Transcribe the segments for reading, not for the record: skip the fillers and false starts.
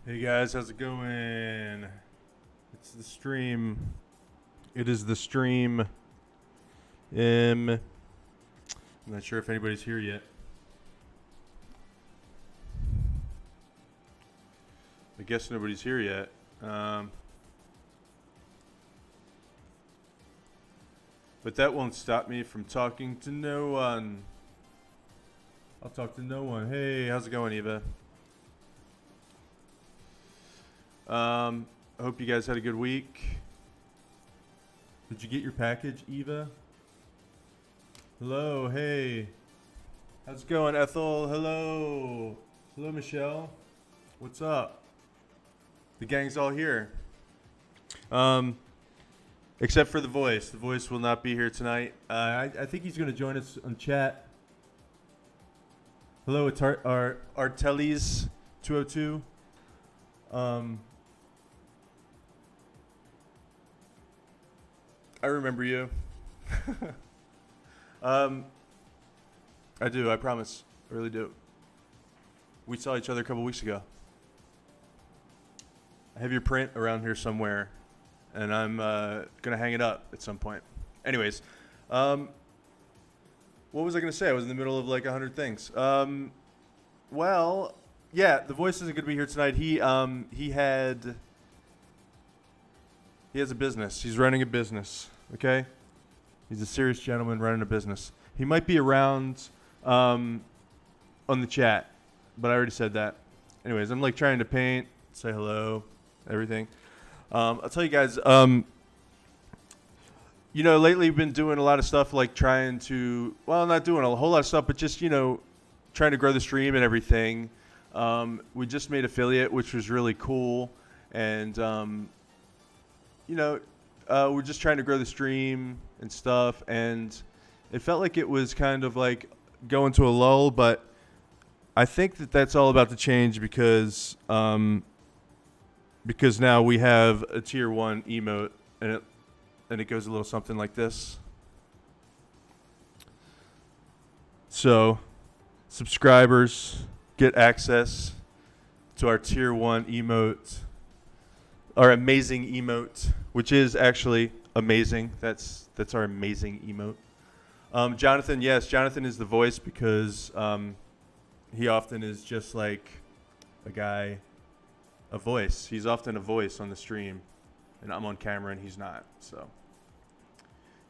Hey guys, how's it going? It's the stream. It is the stream. I'm not sure if anybody's here yet. I guess nobody's here yet. But that won't stop me from talking to no one. I'll talk to no one. Hey, how's it going, Eva? I hope you guys had a good week. Did you get your package, Eva? Hello, hey. How's it going, Ethel? Hello. Hello, Michelle. What's up? The gang's all here. Except for the voice. The voice will not be here tonight. I think he's going to join us on chat. Hello, it's Artelis 202. I remember you. I do, I promise. I really do. We saw each other a couple weeks ago. I have your print around here somewhere, and I'm going to hang it up at some point. Anyways, what was I going to say? I was in the middle of like 100 things. Well, yeah, the voice isn't going to be here tonight. He has a business. He's running a business, okay? He's a serious gentleman running a business. He might be around on the chat, but I already said that. Anyways, I'm like trying to paint, say hello, everything. I'll tell you guys, lately we've been doing a lot of stuff like trying to, well, not doing a whole lot of stuff, but just, trying to grow the stream and everything. We just made affiliate, which was really cool. And, we're just trying to grow the stream and stuff. And it felt like it was kind of like going to a lull, but I think that that's all about to change because now we have a tier 1 emote and it goes a little something like this. So subscribers get access to our tier 1 emote, our amazing emote, which is actually amazing. That's our amazing emote. Jonathan, yes, Jonathan is the voice because he often is just like a guy, a voice. He's often a voice on the stream, and I'm on camera and he's not. So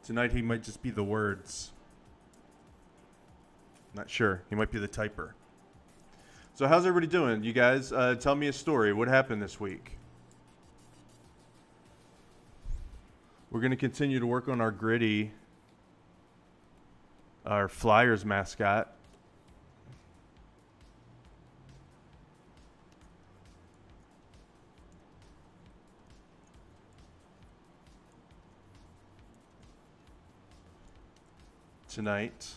tonight he might just be the words. Not sure. He might be the typer. So how's everybody doing? You guys, tell me a story. What happened this week? We're going to continue to work on our gritty, our Flyers mascot. Tonight.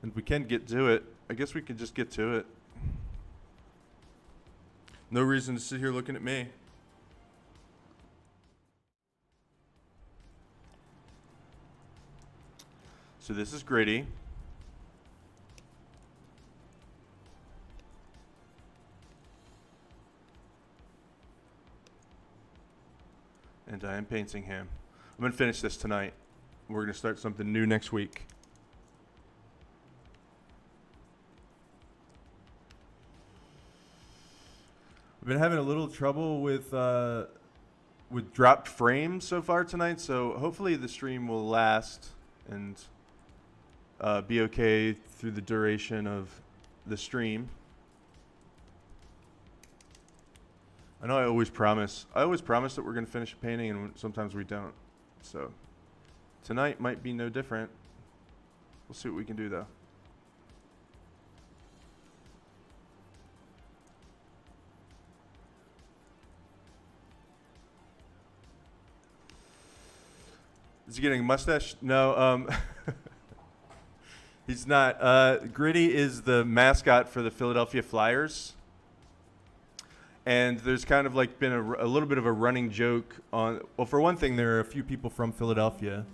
And we can get to it. I guess we can just get to it. No reason to sit here looking at me. So this is gritty. And I am painting him. I'm going to finish this tonight. We're going to start something new next week. I've been having a little trouble with dropped frames so far tonight, so hopefully the stream will last and be okay through the duration of the stream. I know I always promise that we're going to finish a painting, and sometimes we don't. So tonight might be no different. We'll see what we can do, though. Is he getting a mustache? No. He's not. Gritty is the mascot for the Philadelphia Flyers. And there's kind of like been a little bit of a running joke on, well, for one thing, there are a few people from Philadelphia.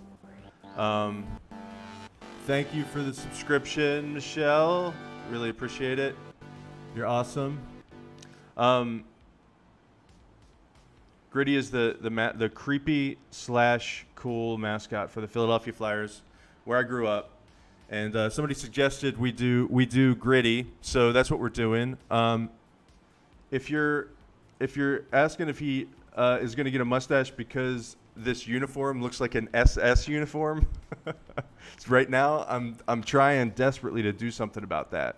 Thank you for the subscription, Michelle. Really appreciate it. You're awesome. Gritty is the creepy / cool mascot for the Philadelphia Flyers, where I grew up. And somebody suggested we do Gritty, so that's what we're doing. If you're asking if he is going to get a mustache because this uniform looks like an SS uniform, right now I'm trying desperately to do something about that,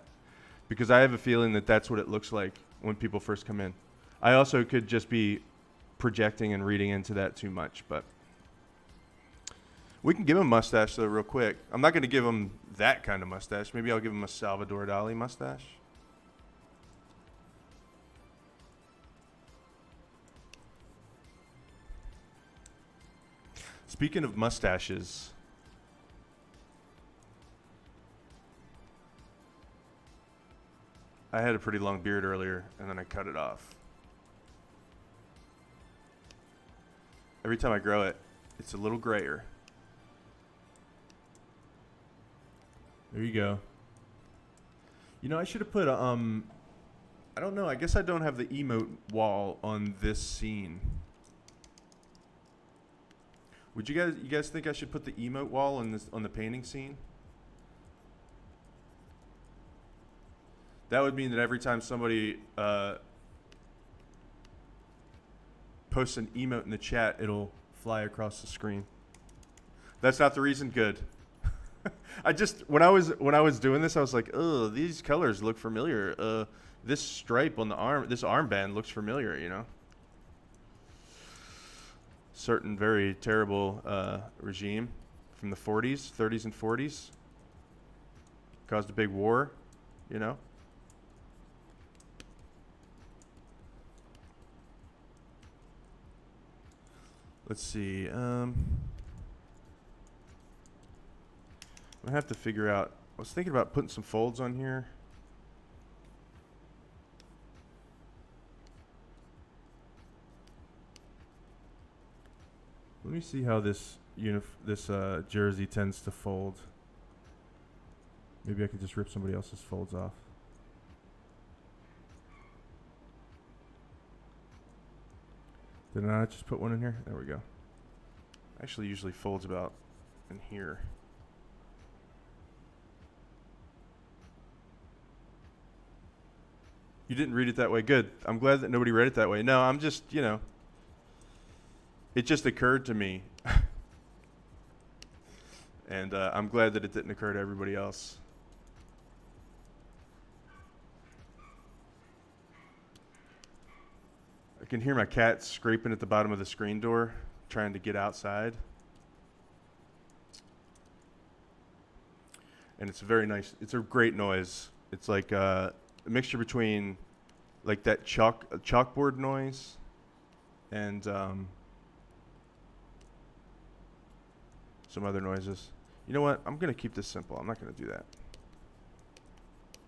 because I have a feeling that that's what it looks like when people first come in. I also could just be projecting and reading into that too much, but we can give him a mustache though real quick. I'm not going to give him that kind of mustache. Maybe I'll give him a Salvador Dali mustache. Speaking of mustaches, I had a pretty long beard earlier, and then I cut it off. Every time I grow it, it's a little grayer. There you go. You know, I should have put a, I don't know, I guess I don't have the emote wall on this scene. Would you guys think I should put the emote wall on the painting scene? That would mean that every time somebody posts an emote in the chat, it'll fly across the screen. That's not the reason. Good. I just when I was doing this, I was like, oh, these colors look familiar. This stripe on the arm, this armband looks familiar. You know. Certain very terrible regime from the 40s, 30s, and 40s caused a big war. You know. Let's see. I have to figure out. I was thinking about putting some folds on here. Let me see how this jersey tends to fold. Maybe I could just rip somebody else's folds off. Did I not just put one in here? There we go. Actually, usually folds about in here. You didn't read it that way. Good. I'm glad that nobody read it that way. No, I'm just, you know, it just occurred to me. And I'm glad that it didn't occur to everybody else. I can hear my cat scraping at the bottom of the screen door, trying to get outside. And it's very nice. It's a great noise. It's like a mixture between like that chalkboard noise and some other noises. You know what? I'm going to keep this simple. I'm not going to do that.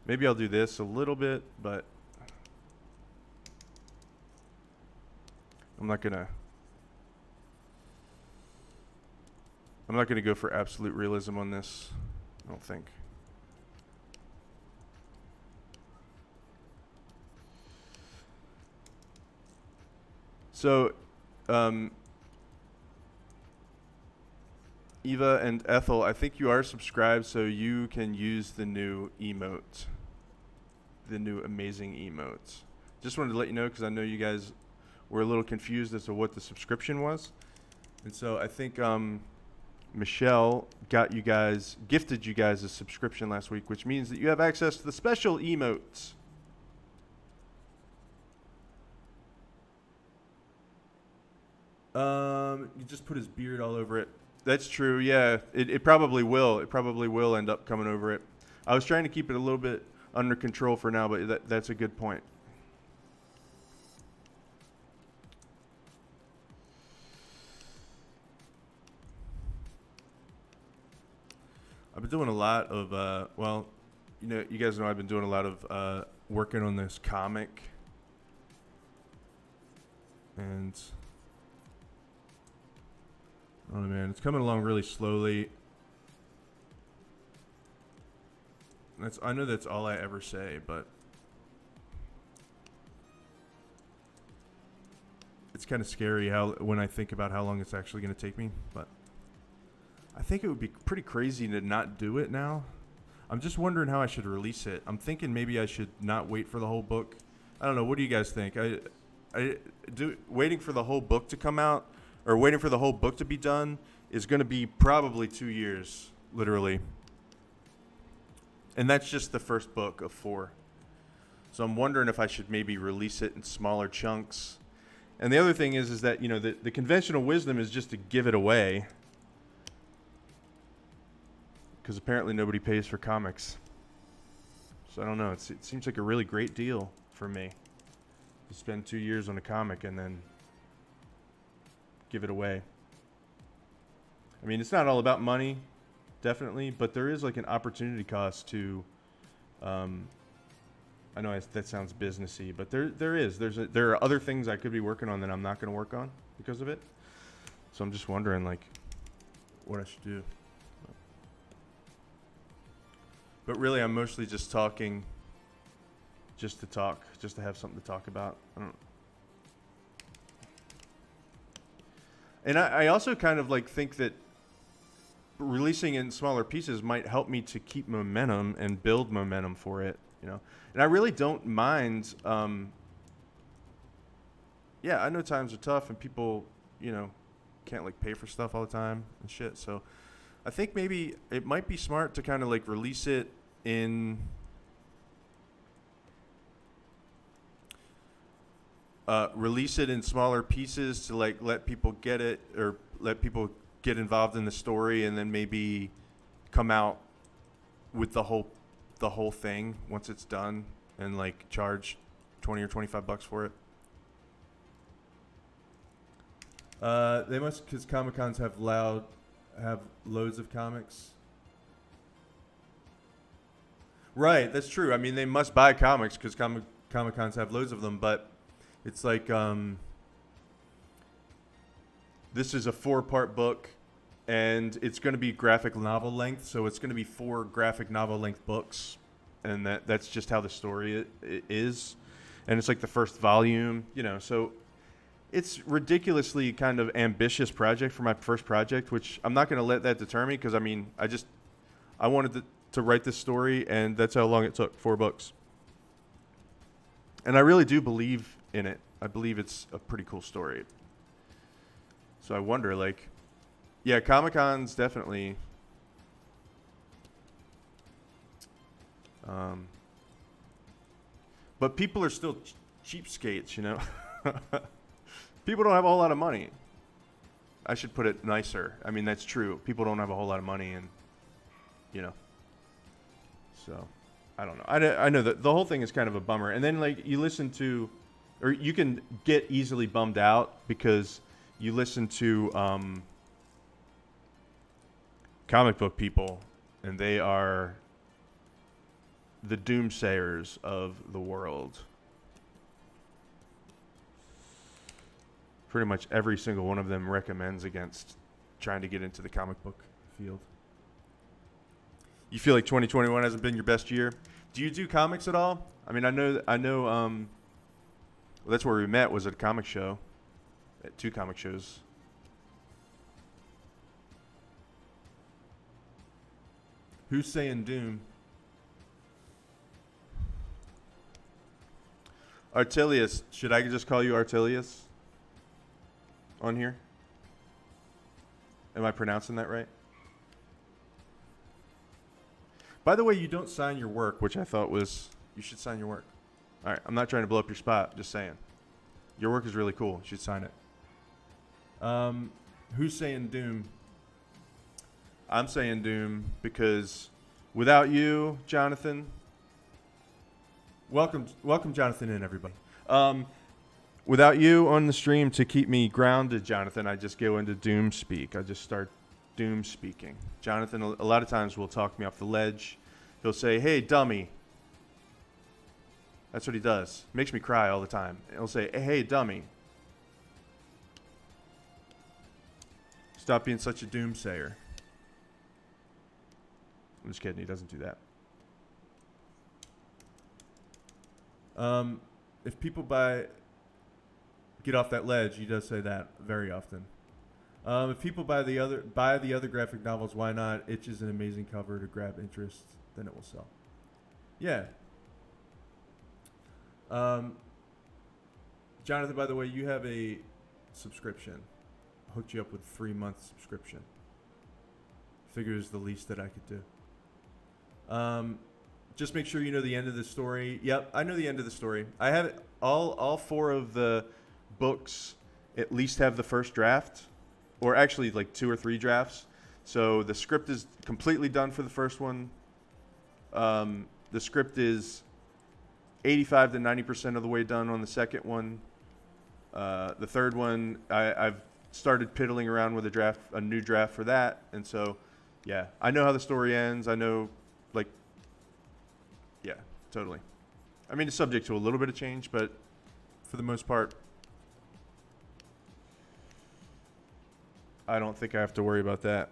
Maybe I'll do this a little bit, but I'm not going to go for absolute realism on this. I don't think. So, Eva and Ethel, I think you are subscribed, so you can use the new emote, the new amazing emotes. Just wanted to let you know because I know you guys were a little confused as to what the subscription was. And so I think Michelle gifted you guys a subscription last week, which means that you have access to the special emotes. You just put his beard all over it. That's true, yeah. It probably will. It probably will end up coming over it. I was trying to keep it a little bit under control for now, but that's a good point. I've been doing a lot of, well, you guys know I've been doing a lot of working on this comic. And I don't know, man, it's coming along really slowly. I know that's all I ever say, but it's kind of scary when I think about how long it's actually going to take me. But I think it would be pretty crazy to not do it now. I'm just wondering how I should release it. I'm thinking maybe I should not wait for the whole book. I don't know. What do you guys think? Waiting for the whole book to come out or waiting for the whole book to be done is going to be probably 2 years, literally. And that's just the first book of 4. So I'm wondering if I should maybe release it in smaller chunks. And the other thing is that, the conventional wisdom is just to give it away. because apparently nobody pays for comics. So I don't know. It seems like a really great deal for me to spend 2 years on a comic and then give it away. I mean, it's not all about money, definitely, but there is like an opportunity cost to. I know that sounds businessy, but there are other things I could be working on that I'm not going to work on because of it. So I'm just wondering like what I should do. But really, I'm mostly just talking, just to talk, just to have something to talk about. And I also kind of like think that releasing in smaller pieces might help me to keep momentum and build momentum for it, you know. And I really don't mind. Yeah, I know times are tough and people, you know, can't like pay for stuff all the time and shit. So I think maybe it might be smart to kind of like release it in smaller pieces to like let people get it or let people get involved in the story, and then maybe come out with the whole thing once it's done and like charge $20 or $25 for it. They must, because Comic-Cons have loads of comics. Right, that's true. I mean, they must buy comics because Comic-Cons have loads of them, but it's like this is a 4-part book, and it's going to be graphic novel length, so it's going to be 4 graphic novel length books, and that's just how the story is, and it's like the first volume, you know, so it's ridiculously kind of ambitious project for my first project, which I'm not going to let that deter me because, I mean, I wanted to write this story, and that's how long it took, 4 books. And I really do believe in it. I believe it's a pretty cool story. So I wonder, like, yeah, Comic-Cons definitely. But people are still cheapskates, you know? People don't have a whole lot of money. I should put it nicer. I mean, that's true. People don't have a whole lot of money, and, you know. So, I don't know. I know that the whole thing is kind of a bummer. And then, like, you listen to, or you can get easily bummed out because you listen to comic book people, and they are the doomsayers of the world. Pretty much every single one of them recommends against trying to get into the comic book field. You feel like 2021 hasn't been your best year? Do you do comics at all? I mean, I know. Well, that's where we met, was at a comic show, at 2 comic shows. Who's saying doom? Artilius. Should I just call you Artilius on here? Am I pronouncing that right? By the way, you don't sign your work, which I thought was, you should sign your work. All right, I'm not trying to blow up your spot, just saying. Your work is really cool. You should sign it. Who's saying doom? I'm saying doom because without you, Jonathan, welcome Jonathan in, everybody. Without you on the stream to keep me grounded, Jonathan, I just go into doom speak. I just start doom speaking. Jonathan, a lot of times, will talk me off the ledge. He'll say, "Hey, dummy." That's what he does. Makes me cry all the time. He'll say, "Hey, dummy. Stop being such a doomsayer." I'm just kidding. He doesn't do that. If people get off that ledge, he does say that very often. If people buy the other graphic novels, why not? Itch is an amazing cover to grab interest. Then it will sell. Yeah. Jonathan, by the way, you have a subscription. I hooked you up with a 3-month subscription. Figures the least that I could do. Just make sure you know the end of the story. Yep, I know the end of the story. I have it, all 4 of the books at least have the first draft, or actually like 2 or 3 drafts. So the script is completely done for the first one. The script is 85 to 90% of the way done on the second one. The third one, I've started piddling around with a new draft for that. And so, yeah, I know how the story ends. I know, like, yeah, totally. I mean, it's subject to a little bit of change, but for the most part, I don't think I have to worry about that.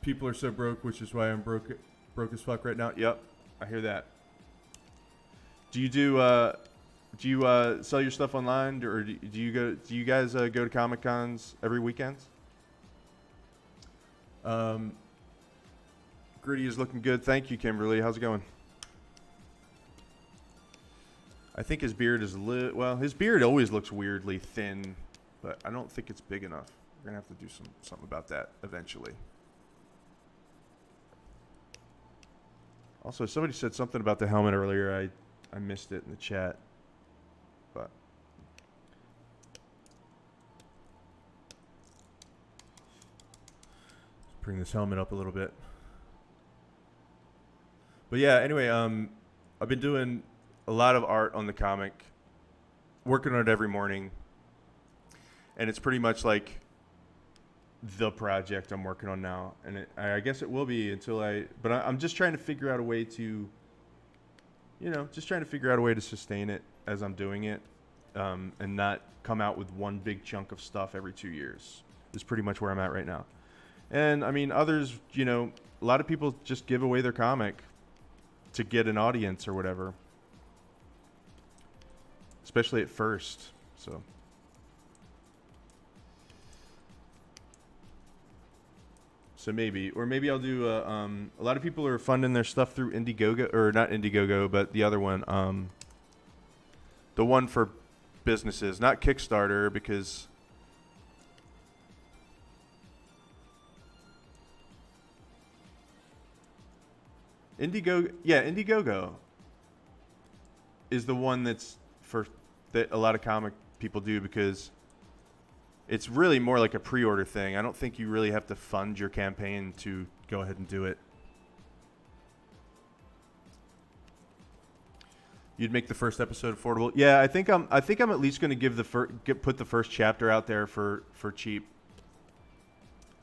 People are so broke, which is why I'm broke as fuck right now. Yep, I hear that. Do you sell your stuff online, or do you guys go to Comic Cons every weekend? Gritty is looking good. Thank you, Kimberly. How's it going? I think his beard is well, his beard always looks weirdly thin, but I don't think it's big enough. We're gonna have to do something about that eventually. Also, somebody said something about the helmet earlier. I missed it in the chat. But let's bring this helmet up a little bit. But yeah, anyway, I've been doing a lot of art on the comic, working on it every morning. And it's pretty much like the project I'm working on now, and I guess it will be until but I'm just trying to figure out a way to, sustain it as I'm doing it, and not come out with one big chunk of stuff every 2 years is pretty much where I'm at right now. And I mean, others, a lot of people just give away their comic to get an audience or whatever, especially at first, so. So maybe I'll do a lot of people are funding their stuff through Indiegogo, or not Indiegogo, but the other one, the one for businesses, not Kickstarter, because Indiegogo is the one that a lot of comic people do, because it's really more like a pre-order thing. I don't think you really have to fund your campaign to go ahead and do it. You'd make the first episode affordable. Yeah, I think I'm at least going to give put the first chapter out there for cheap.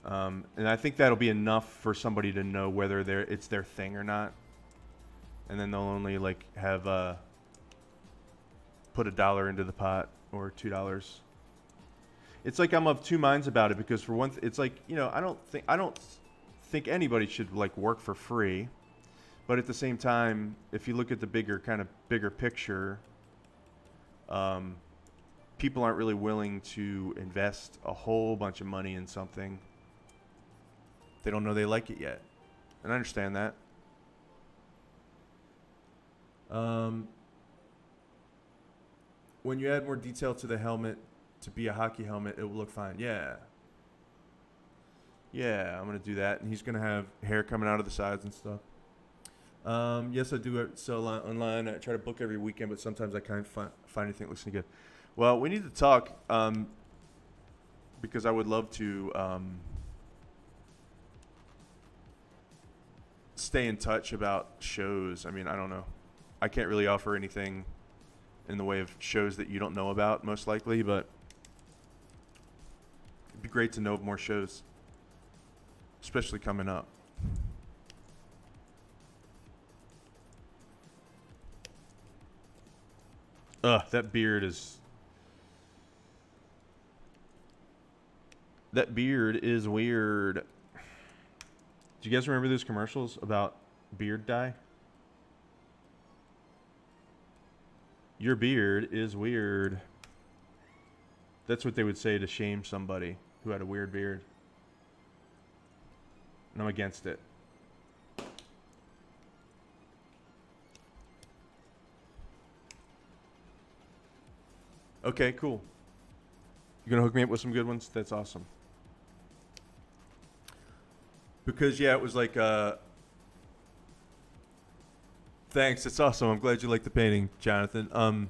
And I think that'll be enough for somebody to know whether it's their thing or not. And then they'll only have put $1 into the pot or $2. It's like I'm of two minds about it, because for one, it's like, I don't think anybody should work for free, but at the same time, if you look at the bigger picture, people aren't really willing to invest a whole bunch of money in something they don't know they like it yet, and I understand that. When you add more detail to the helmet to be a hockey helmet, it will look fine. Yeah, I'm going to do that. And he's going to have hair coming out of the sides and stuff. Yes, I do sell online. I try to book every weekend, but sometimes I can't find anything that looks any good. Well, we need to talk, because I would love to stay in touch about shows. I mean, I don't know. I can't really offer anything in the way of shows that you don't know about, most likely, but it'd be great to know of more shows, especially coming up. That beard is weird. Do you guys remember those commercials about beard dye? Your beard is weird. That's what they would say to shame somebody who had a weird beard. And I'm against it. Okay, cool. You gonna hook me up with some good ones? That's awesome. Because, yeah, it was like, thanks, it's awesome. I'm glad you like the painting, Jonathan.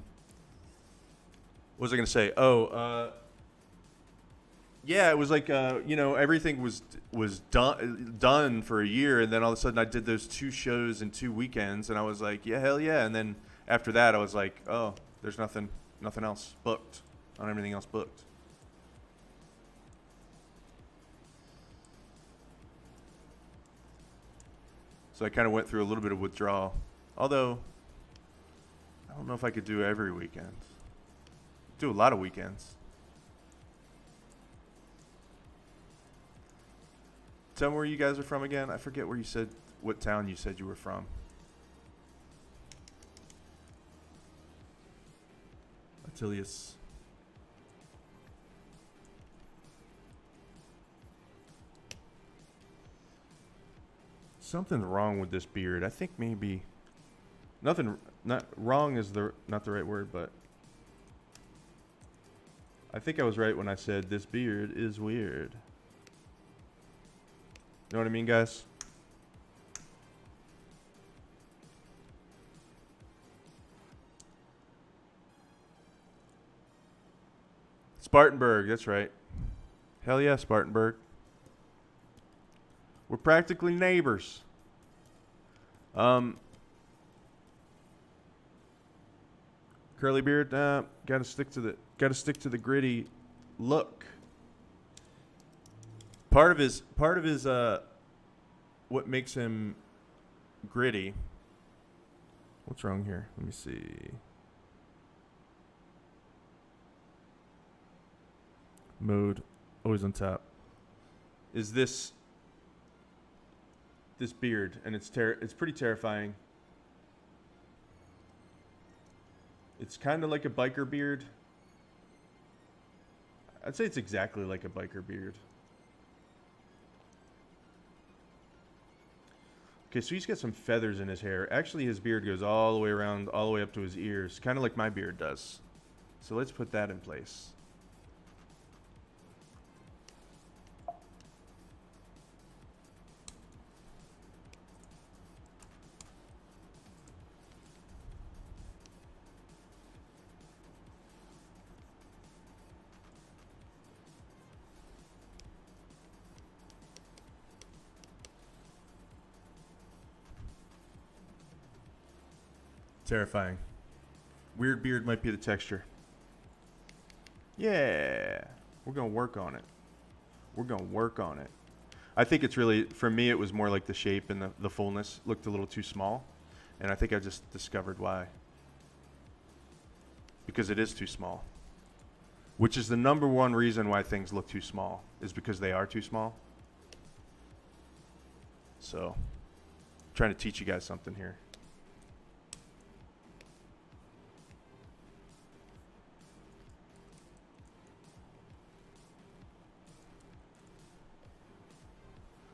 What was I gonna say? Yeah, it was like everything was done for a year, and then all of a sudden I did those 2 shows in 2 weekends, and I was like, yeah, hell yeah. And then after that, I was like, oh, there's nothing else booked. I don't have anything else booked. So I kind of went through a little bit of withdrawal. Although, I don't know if I could do every weekend. Do a lot of weekends. Tell me where you guys are from again. I forget where you said, what town you said you were from. Attilius. Something's wrong with this beard. I think maybe not wrong is not the right word, but I think I was right when I said this beard is weird. You know what I mean, guys? Spartanburg, that's right. Hell yeah, Spartanburg. We're practically neighbors. Curly beard, gotta stick to the gritty look. Part of his what makes him gritty. What's wrong here? Let me see. Mode, always on top. Is this beard, and it's pretty terrifying. It's kind of like a biker beard. I'd say it's exactly like a biker beard. Okay, so he's got some feathers in his hair. Actually, his beard goes all the way around, all the way up to his ears, kind of like my beard does. So let's put that in place. Terrifying. Weird beard might be the texture. Yeah. We're going to work on it. We're going to work on it. I think it's really, for me, it was more like the shape and the fullness looked a little too small. And I think I just discovered why. Because it is too small. Which is the number one reason why things look too small, is because they are too small. So, I'm trying to teach you guys something here.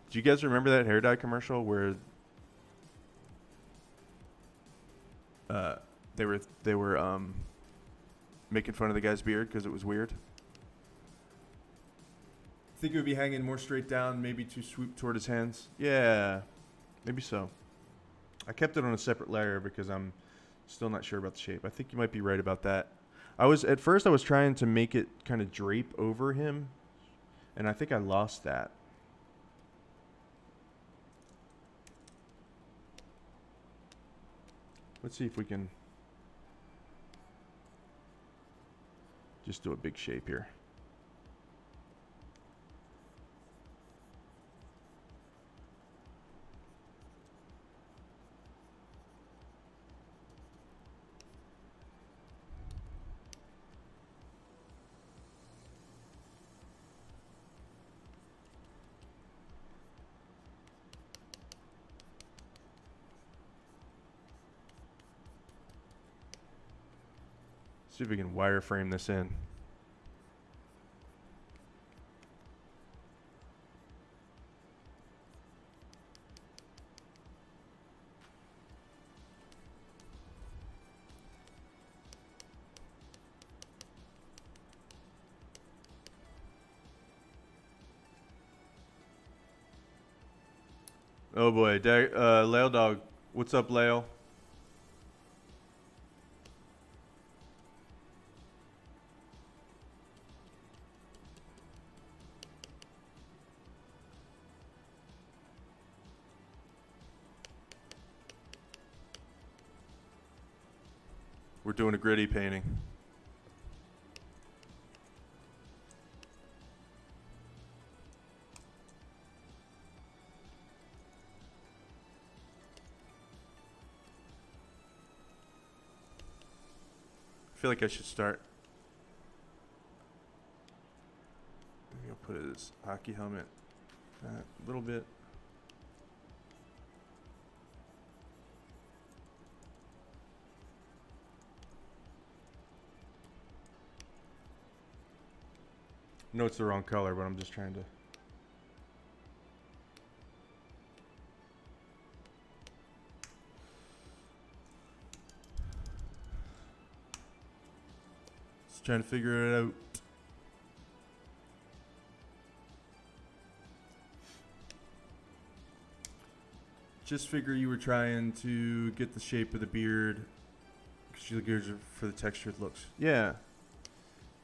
Do you guys remember that hair dye commercial where they were making fun of the guy's beard because it was weird? Think it would be hanging more straight down, maybe too swoop toward his hands. Yeah, maybe so. I kept it on a separate layer because I'm still not sure about the shape. I think you might be right about that. At first I was trying to make it kind of drape over him, and I think I lost that. Let's see if we can just do a big shape here. See if we can wireframe this in. Oh boy, Lail Dog. What's up, Lail? doing a gritty painting. I feel like I should start. Maybe I'll put his hockey helmet a little bit. I know it's the wrong color, but I'm just trying to. Just trying to figure it out. Just figure you were trying to get the shape of the beard because you're looking for the textured looks. Yeah.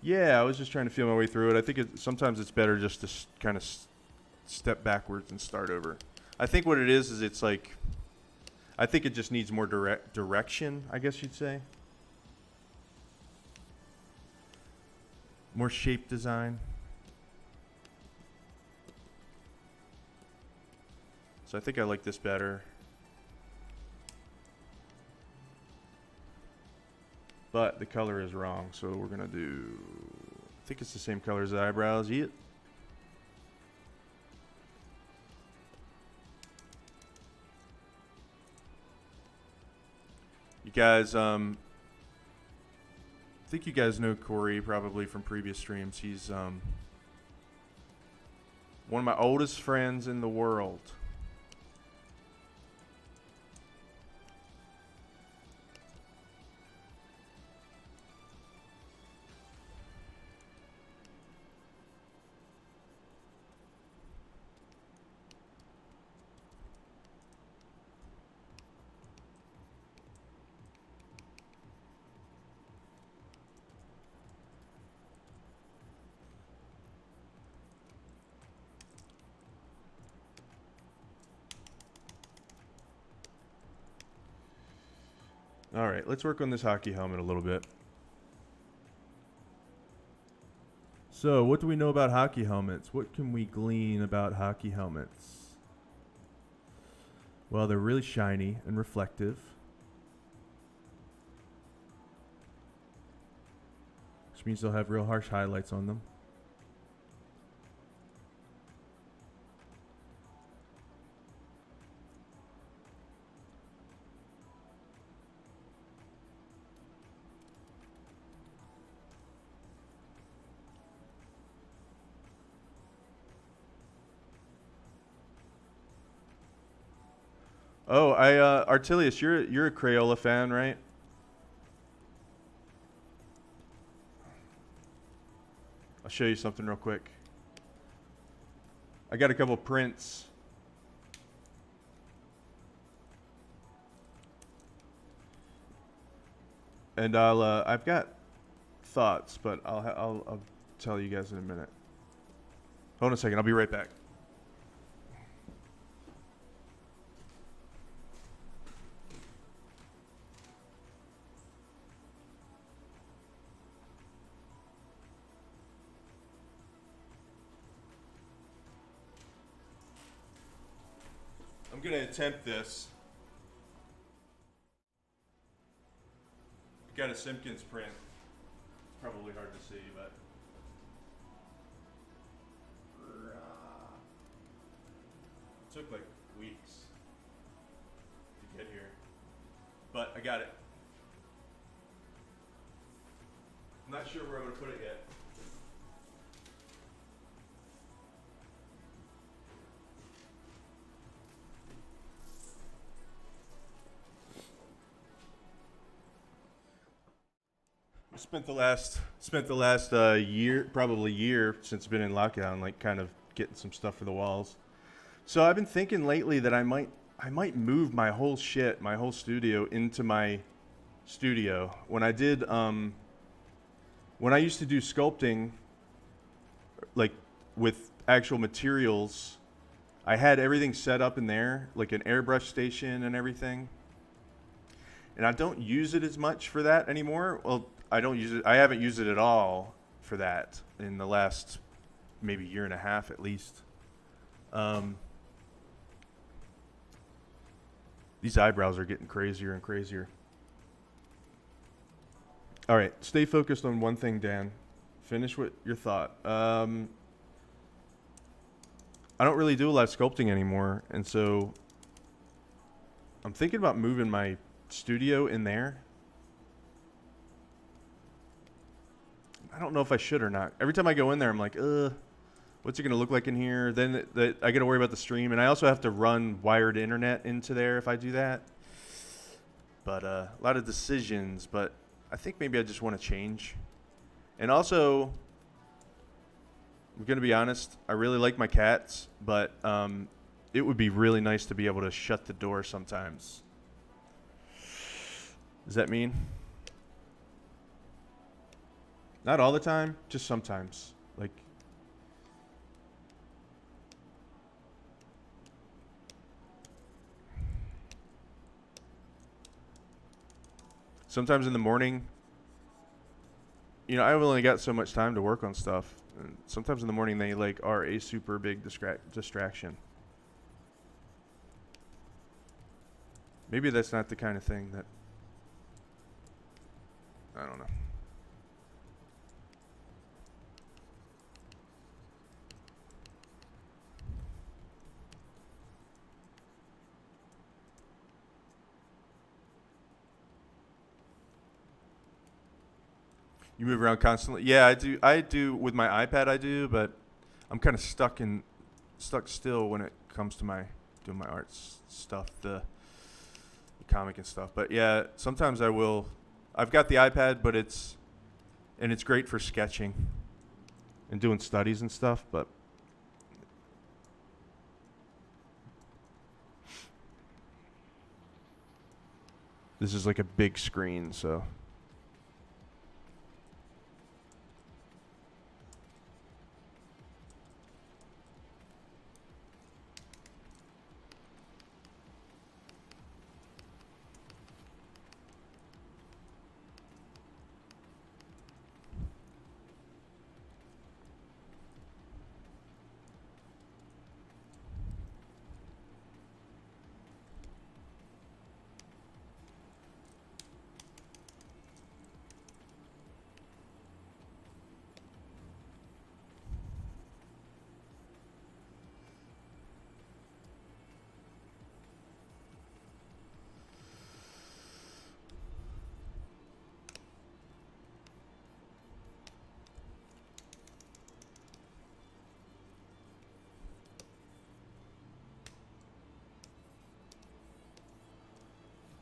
Yeah, I was just trying to feel my way through it. I think sometimes it's better just to kind of step backwards and start over. I think what it is it's like, I think it just needs more direction, I guess you'd say. More shape design. So I think I like this better. But the color is wrong, so we're gonna do, I think it's the same color as the eyebrows. You guys, I think you guys know Corey probably from previous streams. He's one of my oldest friends in the world. All right, let's work on this hockey helmet a little bit. So, what do we know about hockey helmets? What can we glean about hockey helmets? Well, they're really shiny and reflective. Which means they'll have real harsh highlights on them. Oh, Artilius, you're a Crayola fan, right? I'll show you something real quick. I got a couple prints. And I've got thoughts, but I'll tell you guys in a minute. Hold on a second, I'll be right back. I'm going to attempt this. I've got a Simpkins print. It's probably hard to see, but it took like weeks to get here. But I got it. I'm not sure where I'm going to put it yet. Spent the last year, probably year since been in lockdown, like kind of getting some stuff for the walls. So I've been thinking lately that I might move my whole studio into my studio. When I used to do sculpting, like with actual materials, I had everything set up in there, like an airbrush station and everything. and I don't use it as much for that anymore. Well, I don't use it. I haven't used it at all for that in the last maybe year and a half at least. These eyebrows are getting crazier and crazier. All right, stay focused on one thing, Dan. Finish with your thought. I don't really do a lot of sculpting anymore, and so I'm thinking about moving my studio in there. I don't know if I should or not. Every time I go in there, I'm like, what's it going to look like in here? Then I got to worry about the stream, and I also have to run wired internet into there if I do that. But a lot of decisions, but I think maybe I just want to change. And also, I'm going to be honest, I really like my cats, but it would be really nice to be able to shut the door sometimes. Does that mean? Not all the time, just sometimes. Like, sometimes in the morning, you know, I've only got so much time to work on stuff. And sometimes in the morning they like are a super big distraction. Maybe that's not the kind of thing that, I don't know. You move around constantly? Yeah, I do. I do with my iPad. I do, but I'm kind of stuck still when it comes to doing my arts stuff, the comic and stuff. But yeah, sometimes I will. I've got the iPad, but it's great for sketching and doing studies and stuff. But this is like a big screen, so.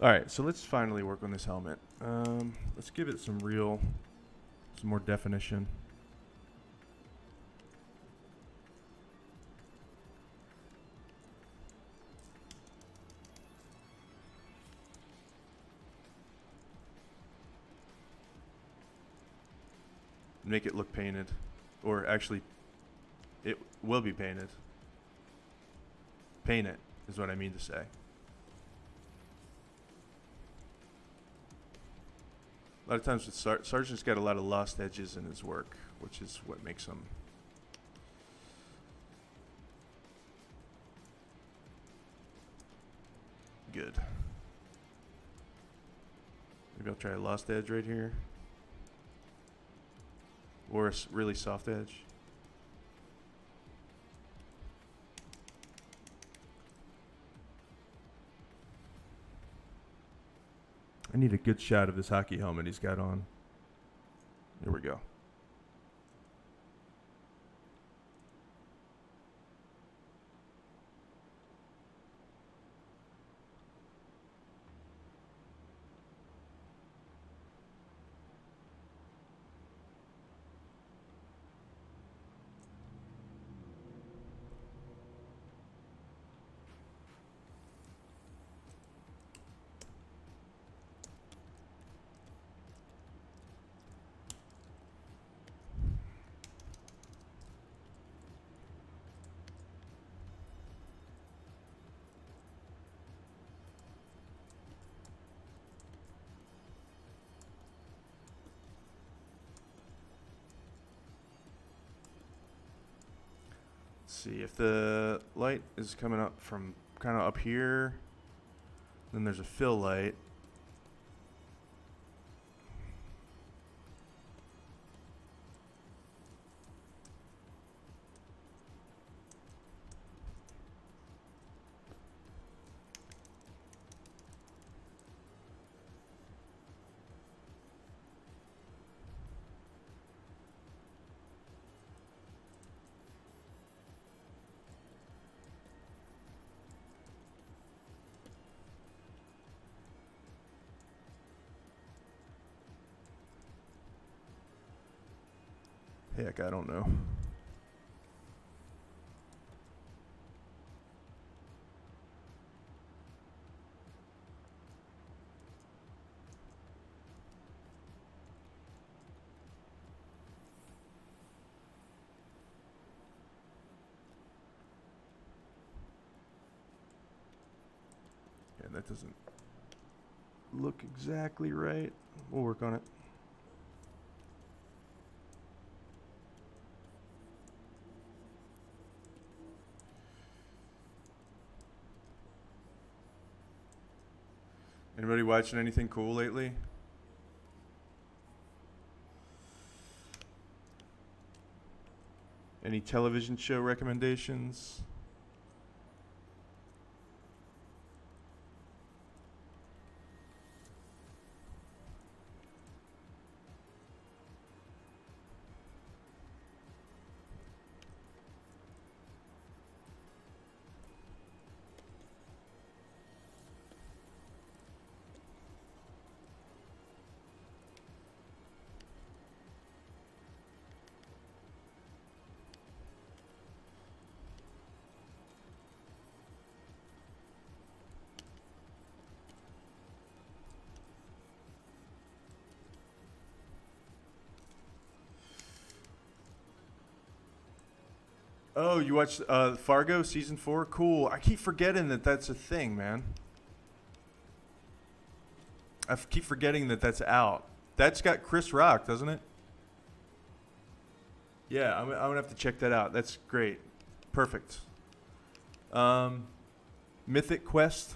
All right, so let's finally work on this helmet. Let's give it some more definition. Make it look painted, or actually, it will be painted. Paint it is what I mean to say. A lot of times with Sargent's got a lot of lost edges in his work, which is what makes him good. Maybe I'll try a lost edge right here. Or a really soft edge. I need a good shot of this hockey helmet he's got on. Here we go. see if the light is coming up from kind of up here. Then there's a fill light. Heck, I don't know. Yeah, that doesn't look exactly right. We'll work on it. Anybody watching anything cool lately? Any television show recommendations? Oh, you watched Fargo season 4? Cool. I keep forgetting that that's a thing, man. Keep forgetting that that's out. That's got Chris Rock, doesn't it? Yeah, I'm gonna have to check that out. That's great. Perfect. Mythic Quest.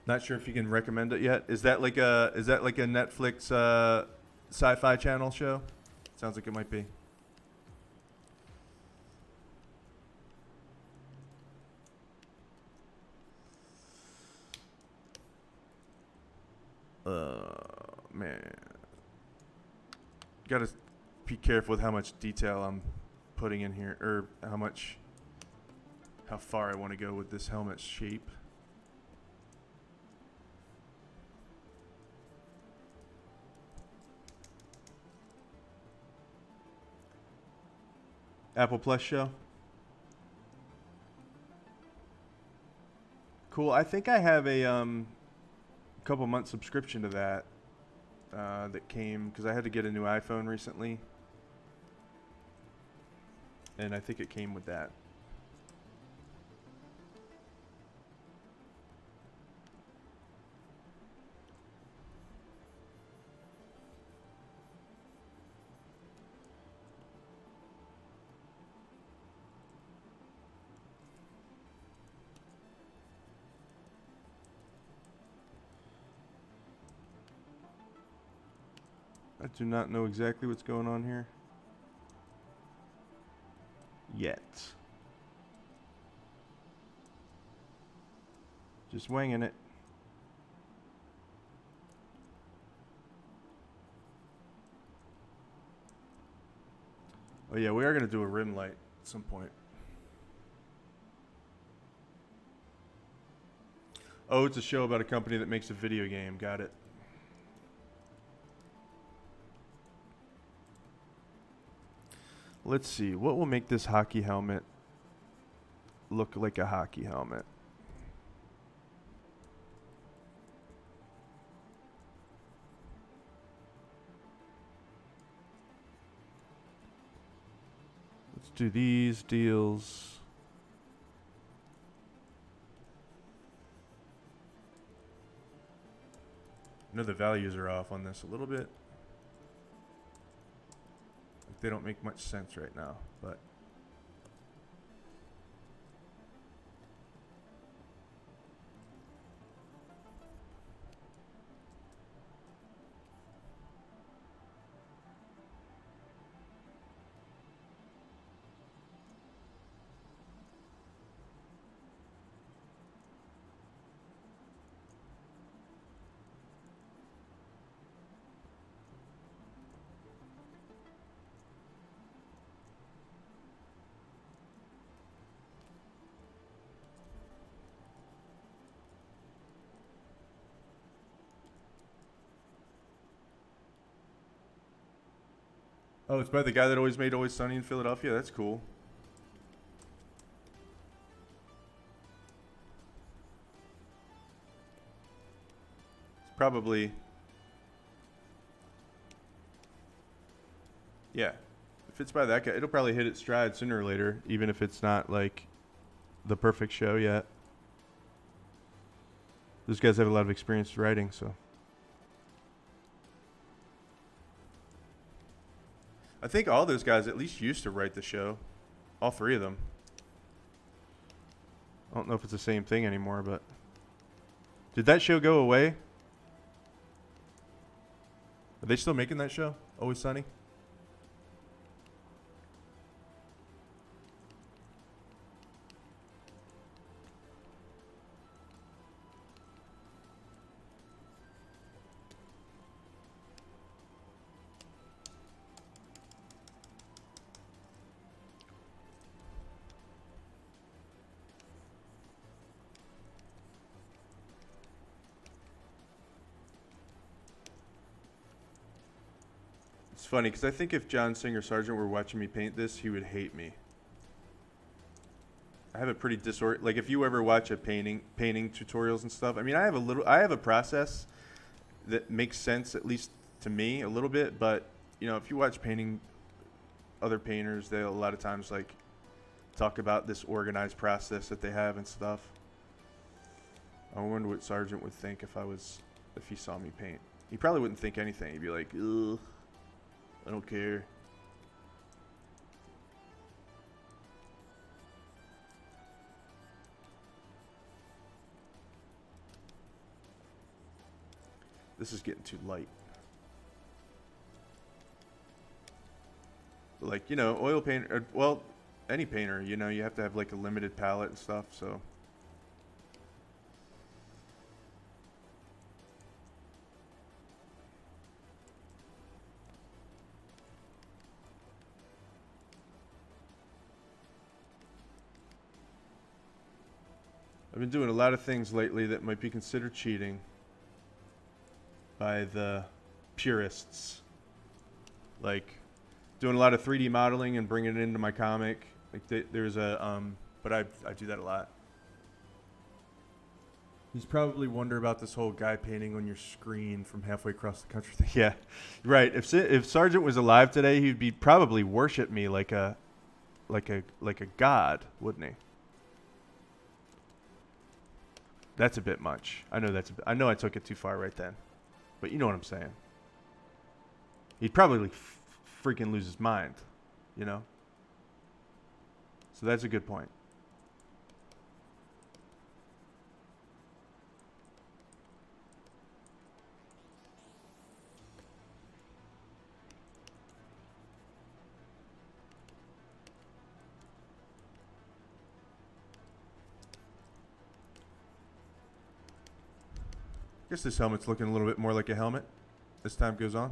Not sure if you can recommend it yet. Is that like a Netflix sci-fi channel show? Sounds like it might be. Man. Gotta be careful with how much detail I'm putting in here, or how far I want to go with this helmet shape. Apple Plus show. Cool. I think I have a couple month subscription to that that came because I had to get a new iPhone recently, and I think it came with that. I do not know exactly what's going on here yet. Just winging it. Oh yeah, we are going to do a rim light at some point. Oh, it's a show about a company that makes a video game. Got it. Let's see. What will make this hockey helmet look like a hockey helmet? Let's do these deals. I know the values are off on this a little bit. They don't make much sense right now, but Oh, it's by the guy that always made Always Sunny in Philadelphia? That's cool. It's probably... Yeah. If it's by that guy, it'll probably hit its stride sooner or later, even if it's not, like, the perfect show yet. Those guys have a lot of experience writing, so... I think all those guys at least used to write the show. All three of them. I don't know if it's the same thing anymore, but... Did that show go away? Are they still making that show? Always Sunny? It's funny, because I think if John Singer Sargent were watching me paint this, he would hate me. I have a pretty like, if you ever watch a painting tutorials and stuff, I mean, I have a process that makes sense, at least to me, a little bit, but, you know, if you watch painting other painters, they a lot of times, like, talk about this organized process that they have and stuff. I wonder what Sargent would think if he saw me paint. He probably wouldn't think anything. He'd be like, ugh. I don't care. This is getting too light. Like, you know, oil painter, well, any painter, you know, you have to have like a limited palette and stuff, so. I've been doing a lot of things lately that might be considered cheating by the purists. Like doing a lot of 3D modeling and bringing it into my comic. Like there's a, but I do that a lot. You probably wonder about this whole guy painting on your screen from halfway across the country thing. Yeah, right. If Sargent was alive today, he'd be probably worship me like a god, wouldn't he? That's a bit much. I know I know I took it too far right then, but you know what I'm saying. He'd probably like freaking lose his mind, you know. So that's a good point. I guess this helmet's looking a little bit more like a helmet as time goes on.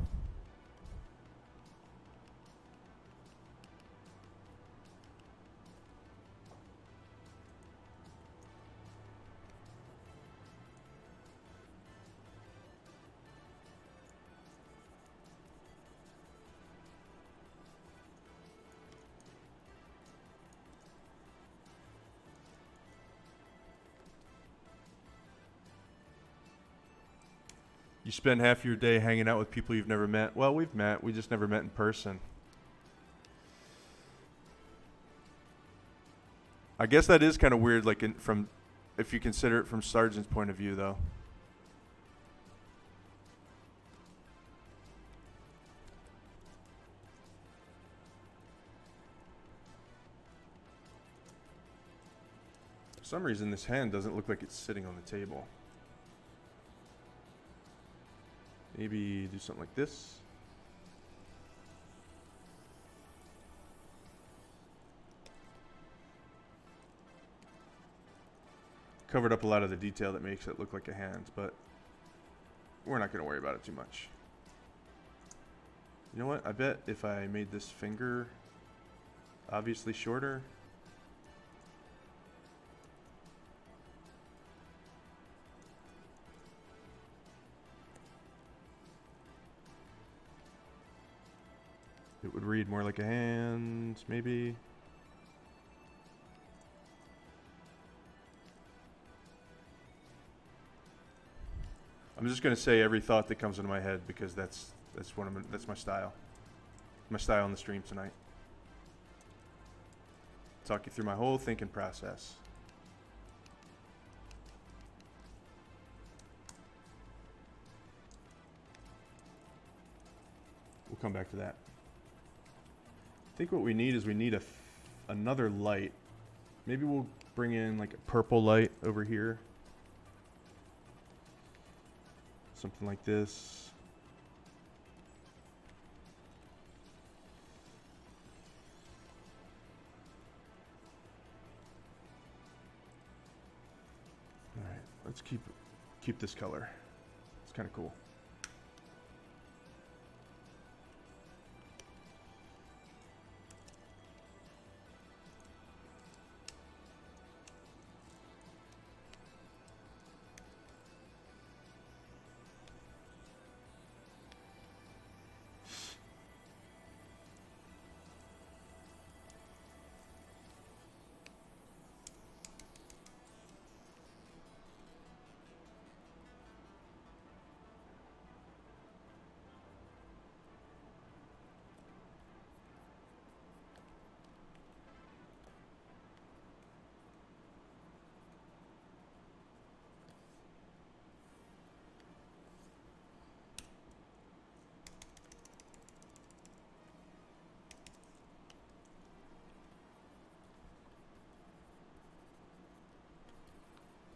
You spend half your day hanging out with people you've never met. Well, we've met. We just never met in person. I guess that is kind of weird, like if you consider it from Sargent's point of view, though. For some reason, this hand doesn't look like it's sitting on the table. Maybe do something like this. Covered up a lot of the detail that makes it look like a hand, but we're not going to worry about it too much. You know what? I bet if I made this finger obviously shorter, it would read read more like a hand, maybe. I'm just gonna say every thought that comes into my head because that's my style. My style on the stream tonight. Talk you through my whole thinking process. We'll come back to that. I think what we need is another light. Maybe we'll bring in like a purple light over here. Something like this. All right, let's keep this color. It's kind of cool.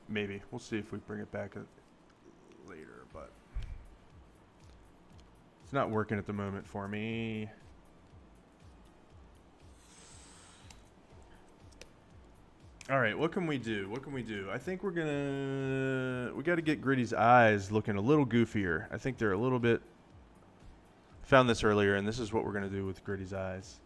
Maybe. We'll see if we bring it back later, but it's not working at the moment for me. All right, what can we do? What can we do? I think we got to get Gritty's eyes looking a little goofier. I think they're a little bit, found this earlier, and this is what we're going to do with Gritty's eyes.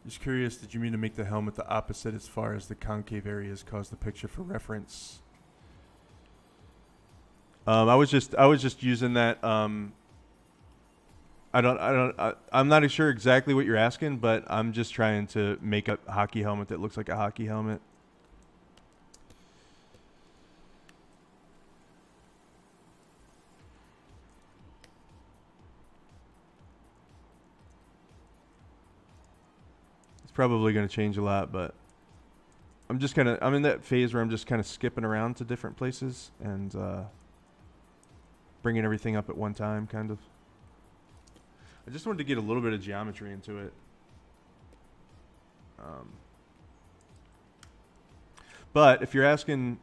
Just curious, did you mean to make the helmet the opposite as far as the concave areas cause the picture for reference? I was just using that. I'm not sure exactly what you're asking, but I'm just trying to make a hockey helmet that looks like a hockey helmet. Probably going to change a lot, but I'm in that phase where I'm just kind of skipping around to different places and bringing everything up at one time, kind of. I just wanted to get a little bit of geometry into it. But if you're asking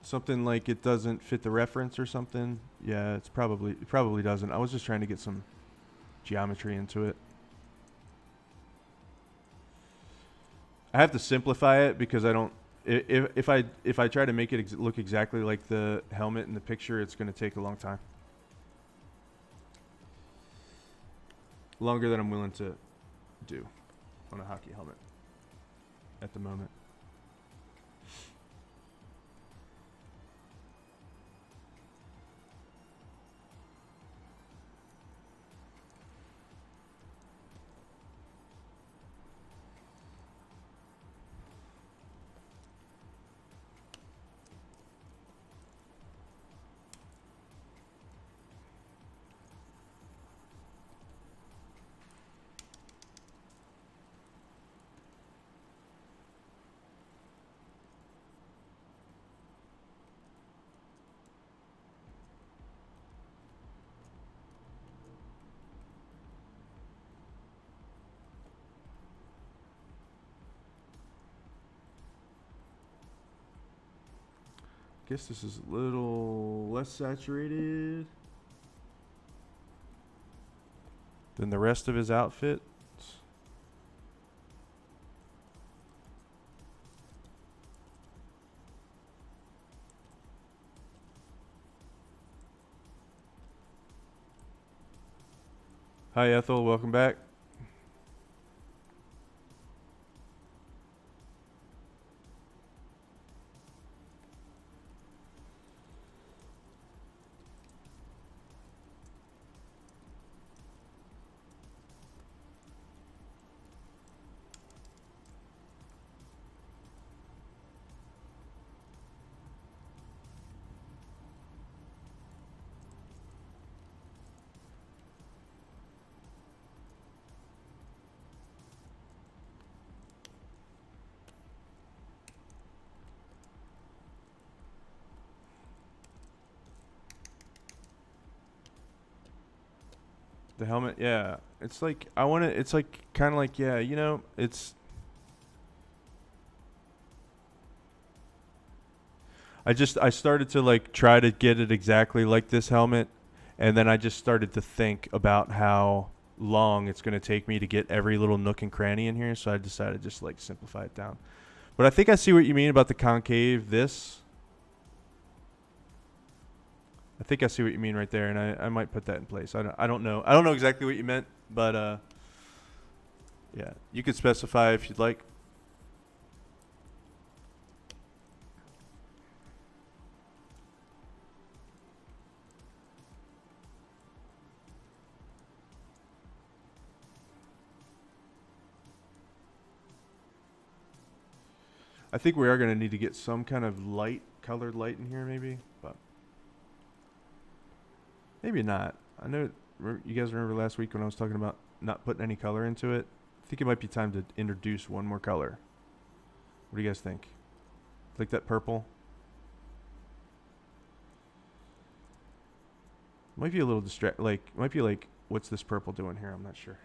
something like it doesn't fit the reference or something, yeah, it probably doesn't. I was just trying to get some geometry into it. I have to simplify it because I don't. If I try to make it look exactly like the helmet in the picture, it's going to take a long time. Longer than I'm willing to do on a hockey helmet at the moment. Guess this is a little less saturated than the rest of his outfit. Hi Ethel, welcome back. The helmet, yeah. It's like I want to. It's like kind of like yeah. You know, it's. I started to like try to get it exactly like this helmet, and then I just started to think about how long it's going to take me to get every little nook and cranny in here. So I decided to just like simplify it down. But I think I see what you mean about the concave. I think I see what you mean right there, and I might put that in place. I don't know. I don't know exactly what you meant, but yeah, you could specify if you'd like. I think we are going to need to get some kind of colored light in here maybe, but maybe not. I know you guys remember last week when I was talking about not putting any color into it. I think it might be time to introduce one more color. What do you guys think? Like that purple? Might be a little might be like, what's this purple doing here? I'm not sure.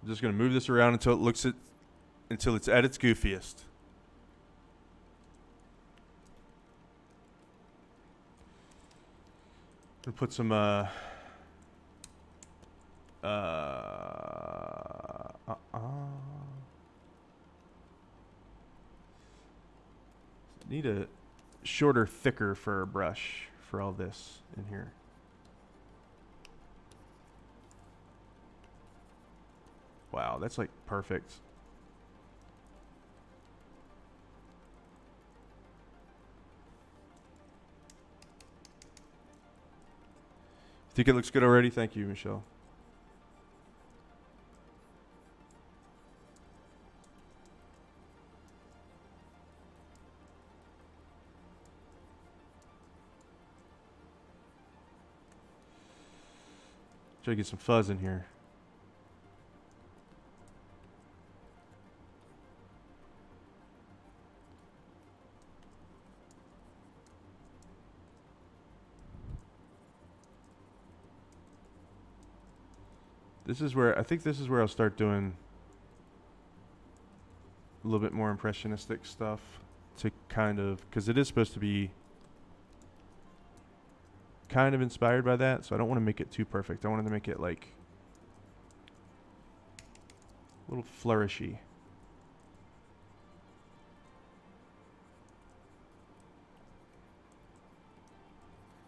I'm just gonna move this around until it's at its goofiest. Gonna put some need a shorter, thicker fur brush for all this in here. Wow, that's like perfect. Think it looks good already? Thank you, Michelle. Try to get some fuzz in here. I think this is where I'll start doing a little bit more impressionistic stuff to kind of, because it is supposed to be kind of inspired by that, so I don't want to make it too perfect. I wanted to make it like a little flourishy.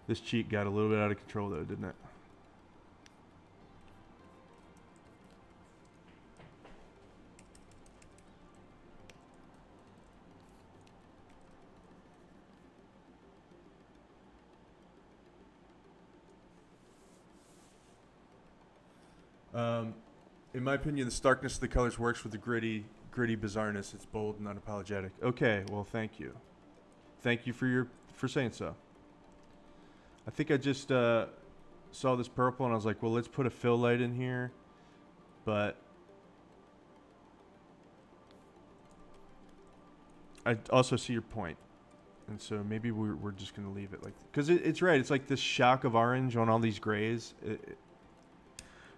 This cheek got a little bit out of control though, didn't it? In my opinion, the starkness of the colors works with the gritty bizarreness. It's bold and unapologetic. Okay, well, thank you. Thank you for saying so. I think I just saw this purple and I was like, well, let's put a fill light in here. But I also see your point. And so maybe we're just going to leave it like, because it's right. It's like this shock of orange on all these grays.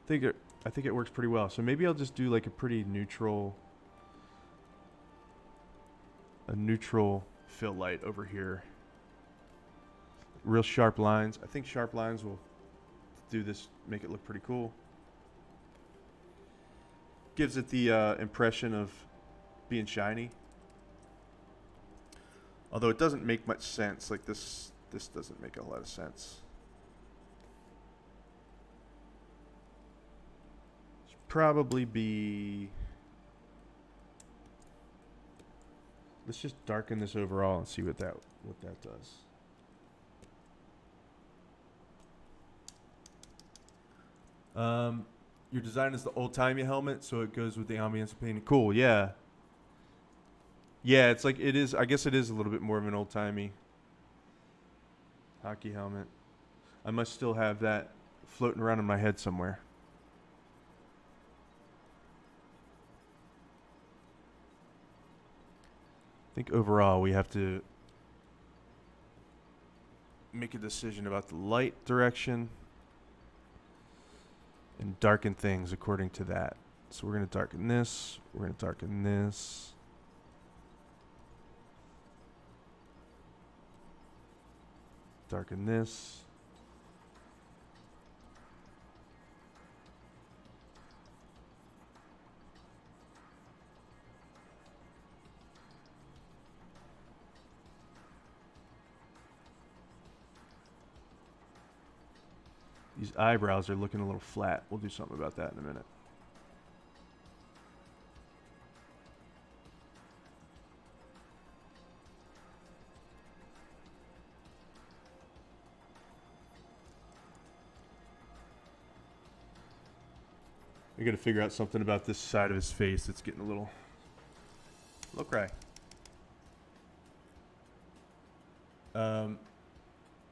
I think it works pretty well. So maybe I'll just do like a pretty neutral fill light over here. Real sharp lines. I think sharp lines will do this, make it look pretty cool. Gives it the impression of being shiny. Although it doesn't make much sense. Like this doesn't make a lot of sense. Should probably be. Let's just darken this overall and see what that does. Your design is the old-timey helmet, so it goes with the ambience of painting. Cool, yeah. Yeah, it's like it is. I guess it is a little bit more of an old-timey hockey helmet. I must still have that floating around in my head somewhere. I think overall we have to make a decision about the light direction and darken things according to that. So we're going to darken this. We're going to darken this. Darken this. These eyebrows are looking a little flat. We'll do something about that in a minute. I got to figure out something about this side of his face that's getting a little cray.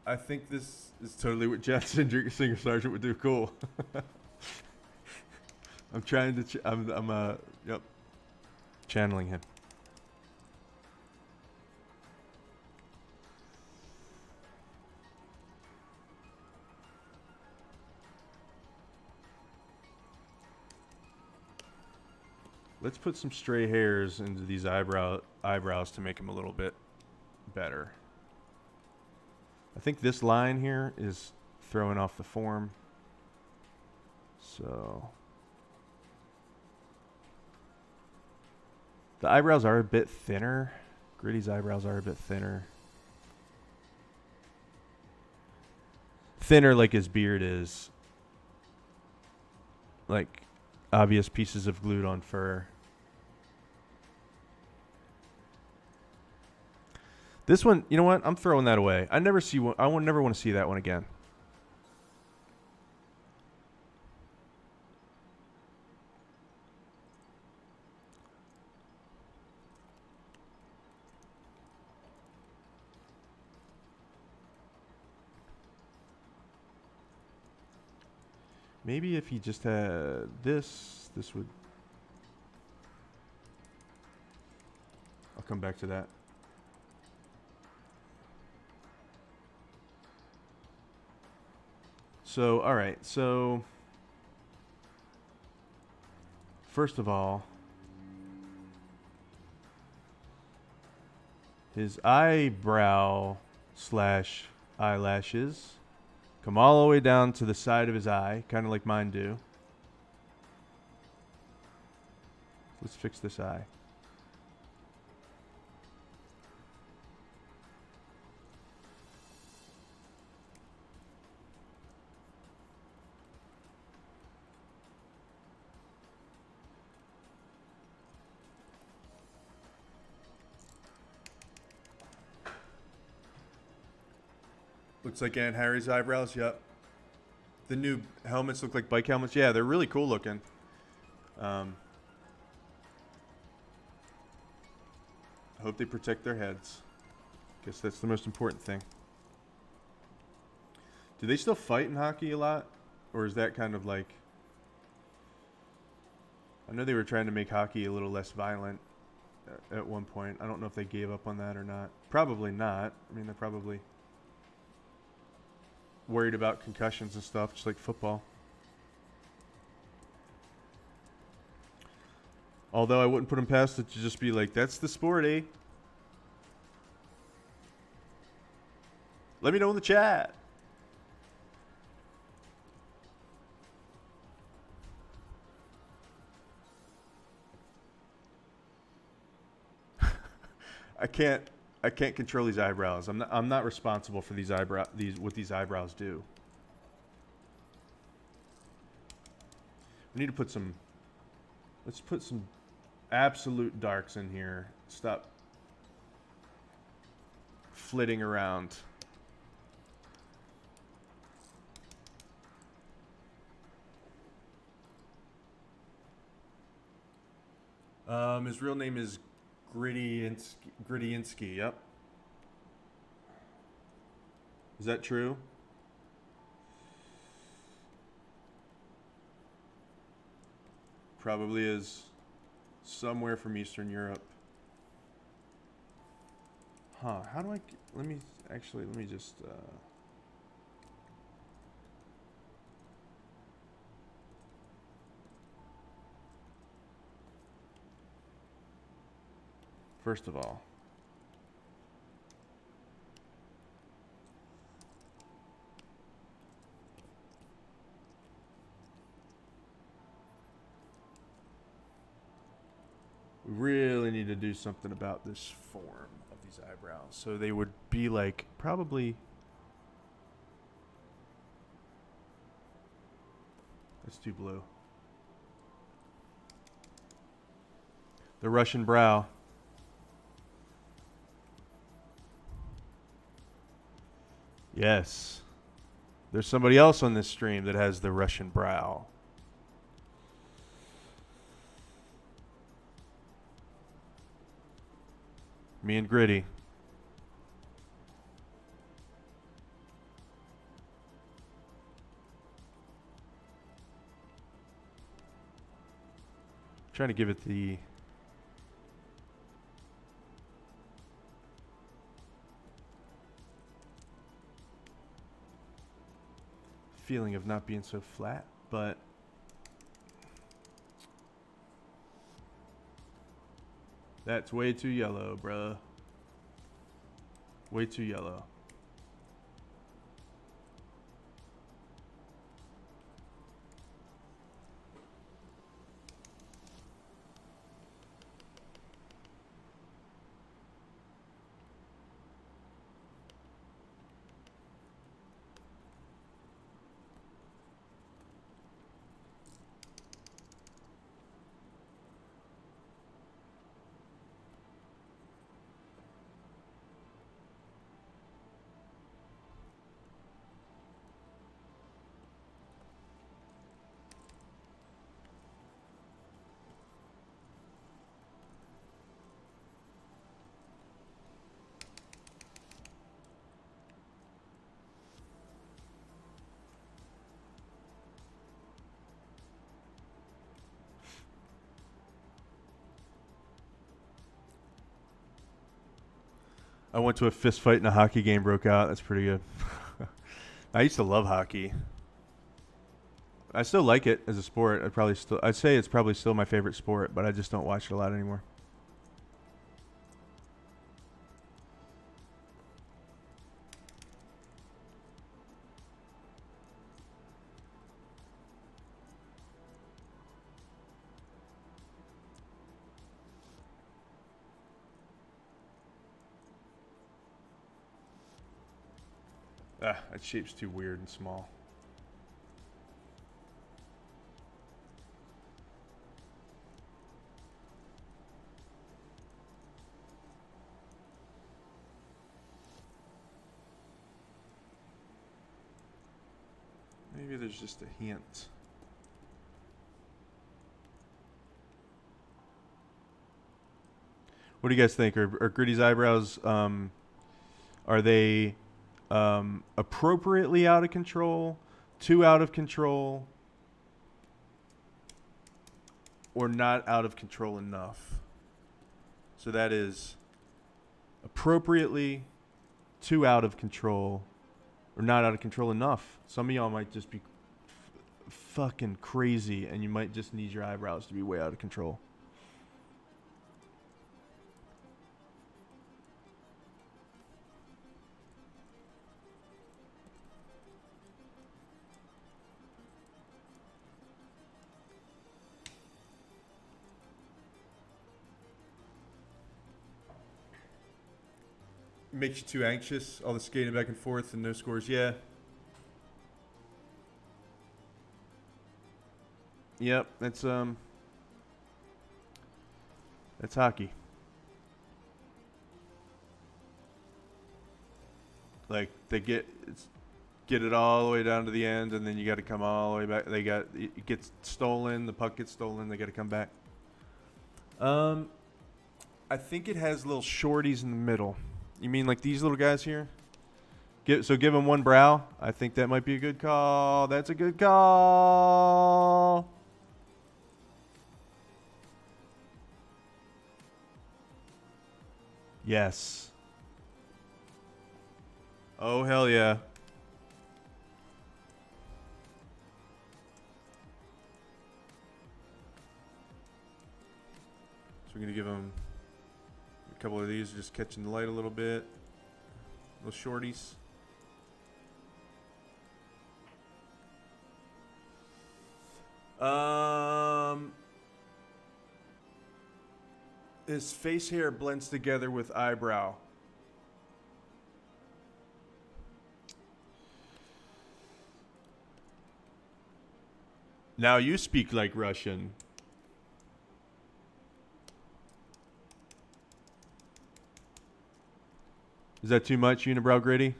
I think this is totally what John Singer Sargent would do. Cool. I'm trying to. I'm channeling him. Let's put some stray hairs into these eyebrows to make them a little bit better. I think this line here is throwing off the form. So the eyebrows are a bit thinner. Gritty's eyebrows are a bit thinner. Thinner like his beard is. Like obvious pieces of glued on fur. This one, you know what? I'm throwing that away. I never see one. I will never want to see that one again. Maybe if he just had this would. I'll come back to that. So, all right. So, first of all, his eyebrow / eyelashes come all the way down to the side of his eye, kind of like mine do. Let's fix this eye. Looks like Aunt Harry's eyebrows, yep. The new helmets look like bike helmets. Yeah, they're really cool looking. I hope they protect their heads. Guess that's the most important thing. Do they still fight in hockey a lot? Or is that kind of like... I know they were trying to make hockey a little less violent. at one point. I don't know if they gave up on that or not. Probably not. I mean, they're probably worried about concussions and stuff, just like football. Although I wouldn't put them past it to just be like, that's the sport, eh? Let me know in the chat. I can't control these eyebrows. I'm not responsible for what these eyebrows do. We need to put some, let's put some absolute darks in here. Stop flitting around. His real name is Grittinsky. Yep. Is that true? Probably is somewhere from Eastern Europe. Huh. How do I... Let me just... First of all, we really need to do something about this form of these eyebrows. So they would be like probably... That's too blue. The Russian brow. Yes. There's somebody else on this stream that has the Russian brow. Me and Gritty. Trying to give it the... feeling of not being so flat, but that's way too yellow, bruh. Way too yellow. I went to a fist fight and a hockey game broke out. That's pretty good. I used to love hockey. I still like it as a sport. I'd say it's probably still my favorite sport, but I just don't watch it a lot anymore. That shape's too weird and small. Maybe there's just a hint. What do you guys think? Are Gritty's eyebrows, are they appropriately out of control, too out of control, or not out of control enough? So that is appropriately too out of control or not out of control enough. Some of y'all might just be fucking crazy and you might just need your eyebrows to be way out of control. Makes you too anxious, all the skating back and forth and no scores. Yeah. Yep, that's hockey. Like they get it all the way down to the end, and then you got to come all the way back. It gets stolen, the puck gets stolen, they got to come back. I think it has little shorties in the middle. You mean like these little guys here? Give them one brow. I think that might be a good call. That's a good call. Yes. Oh, hell yeah. So we're going to give them a couple of these, just catching the light a little bit. Little shorties. His face hair blends together with eyebrow. Now you speak like Russian. Is that too much, Unibrow Gritty?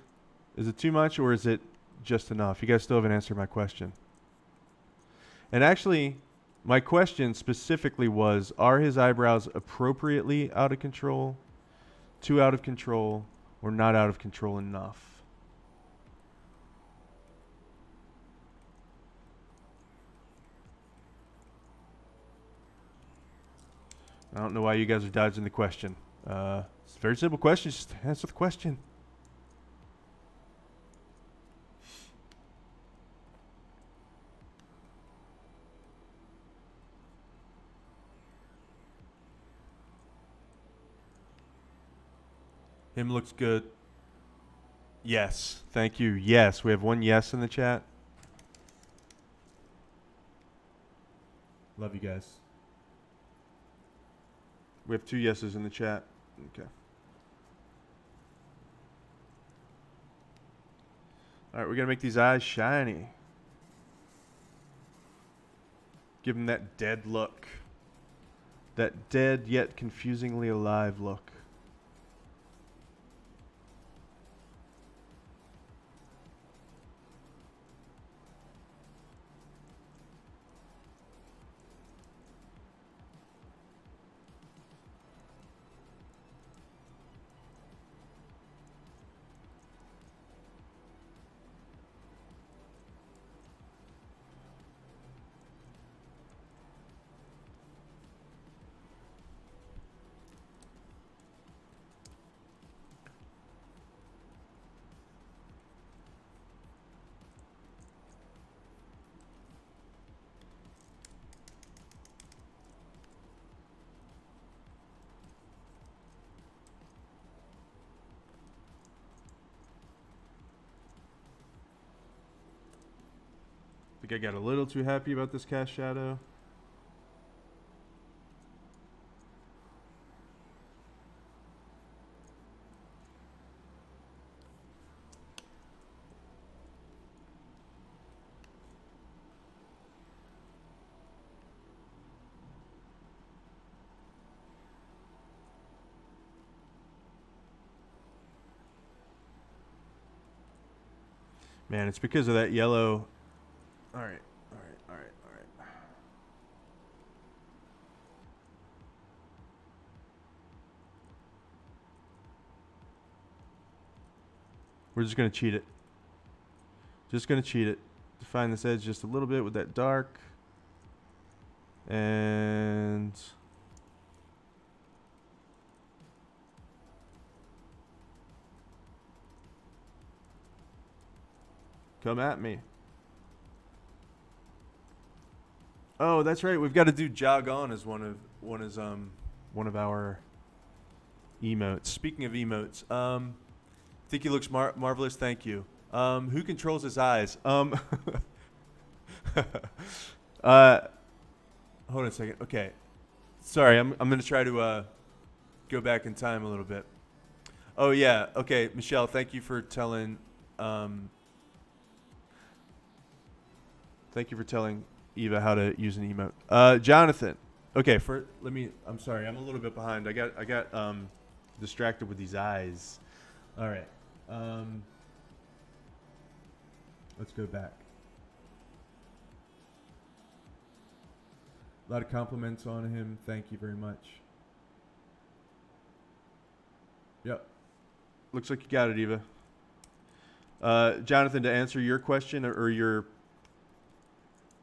Is it too much or is it just enough? You guys still haven't answered my question. And actually, my question specifically was, are his eyebrows appropriately out of control, too out of control, or not out of control enough? I don't know why you guys are dodging the question. It's a very simple question. Just answer the question. Him looks good. Yes. Thank you. Yes. We have one yes in the chat. Love you guys. We have two yeses in the chat. Okay. All right, we're going to make these eyes shiny. Give them that dead look. That dead yet confusingly alive look. I think I got a little too happy about this cast shadow. Man, it's because of that yellow. All right. We're just going to cheat it. Just going to cheat it. Define this edge just a little bit with that dark. And Come at me. Oh, that's right. We've got to do jog on as one of our emotes. Speaking of emotes, think he looks marvelous. Thank you. Who controls his eyes? Hold on a second. Okay. Sorry, I'm gonna try to go back in time a little bit. Oh yeah. Okay, Michelle. Thank you for telling. Thank you for telling Eva how to use an emote. Jonathan. Okay. I'm sorry. I'm a little bit behind. I got distracted with these eyes. All right. Let's go back. A lot of compliments on him. Thank you very much. Yep. Looks like you got it, Eva. Jonathan, to answer your question or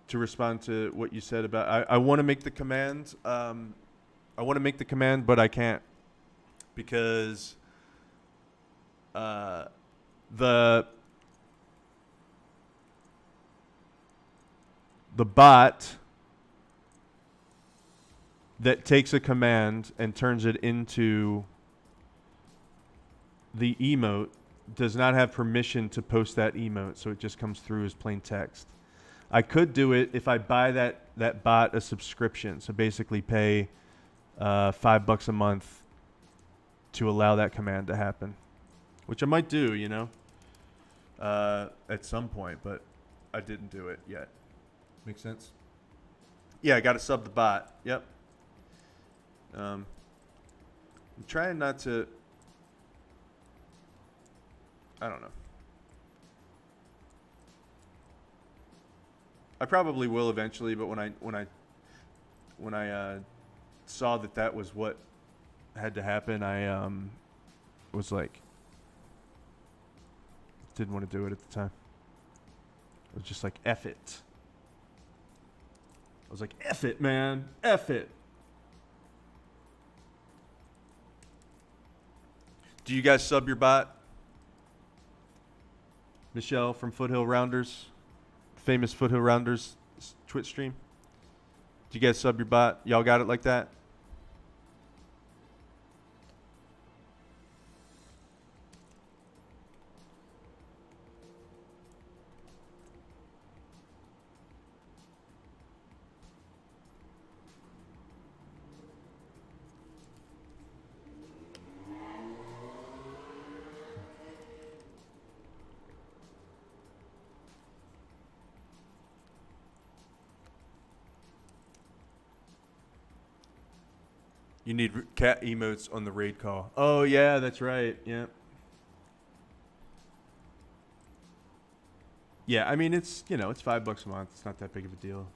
to respond to what you said about, I want to make the command. I want to make the command, but I can't because the bot that takes a command and turns it into the emote does not have permission to post that emote, so it just comes through as plain text. I could do it if I buy that bot a subscription, so basically pay $5 a month to allow that command to happen, which I might do, at some point, but I didn't do it yet. Make sense? Yeah, I got to sub the bot. Yep. I'm trying not to. I don't know. I probably will eventually, but when I saw that was what had to happen, I was like, didn't want to do it at the time. I was just like, F it. I was like, F it, man. F it. Do you guys sub your bot? Michelle from Foothill Rounders, famous Foothill Rounders Twitch stream. Do you guys sub your bot? Y'all got it like that? You need cat emotes on the raid call. Oh, yeah, that's right. Yeah. Yeah, I mean, it's $5 a month. It's not that big of a deal.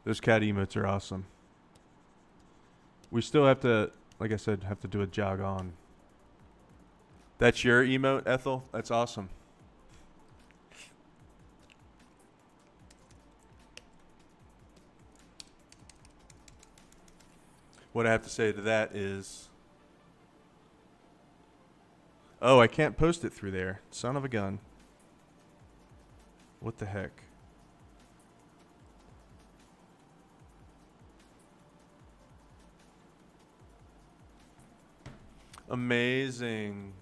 Those cat emotes are awesome. We still have to, like I said, have to do a jog on. That's your emote, Ethel? That's awesome. What I have to say to that is, oh, I can't post it through there. Son of a gun. What the heck? Amazing.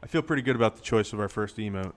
I feel pretty good about the choice of our first emote.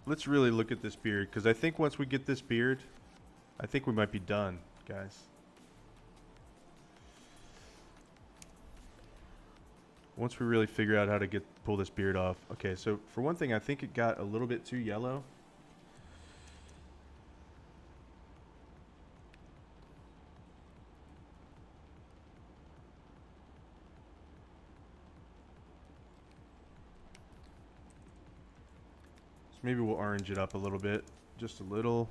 Let's really look at this beard, because I think once we get this beard, I think we might be done, guys. Once we really figure out how to pull this beard off. Okay, so for one thing, I think it got a little bit too yellow. So maybe we'll orange it up a little bit, just a little.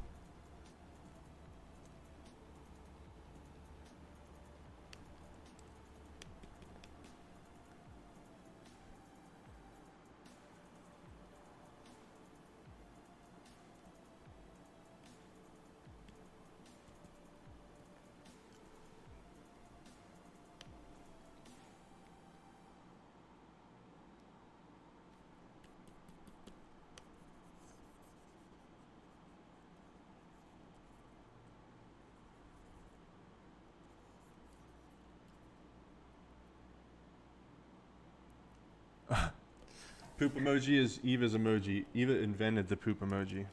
Poop emoji is Eva's emoji. Eva invented the poop emoji.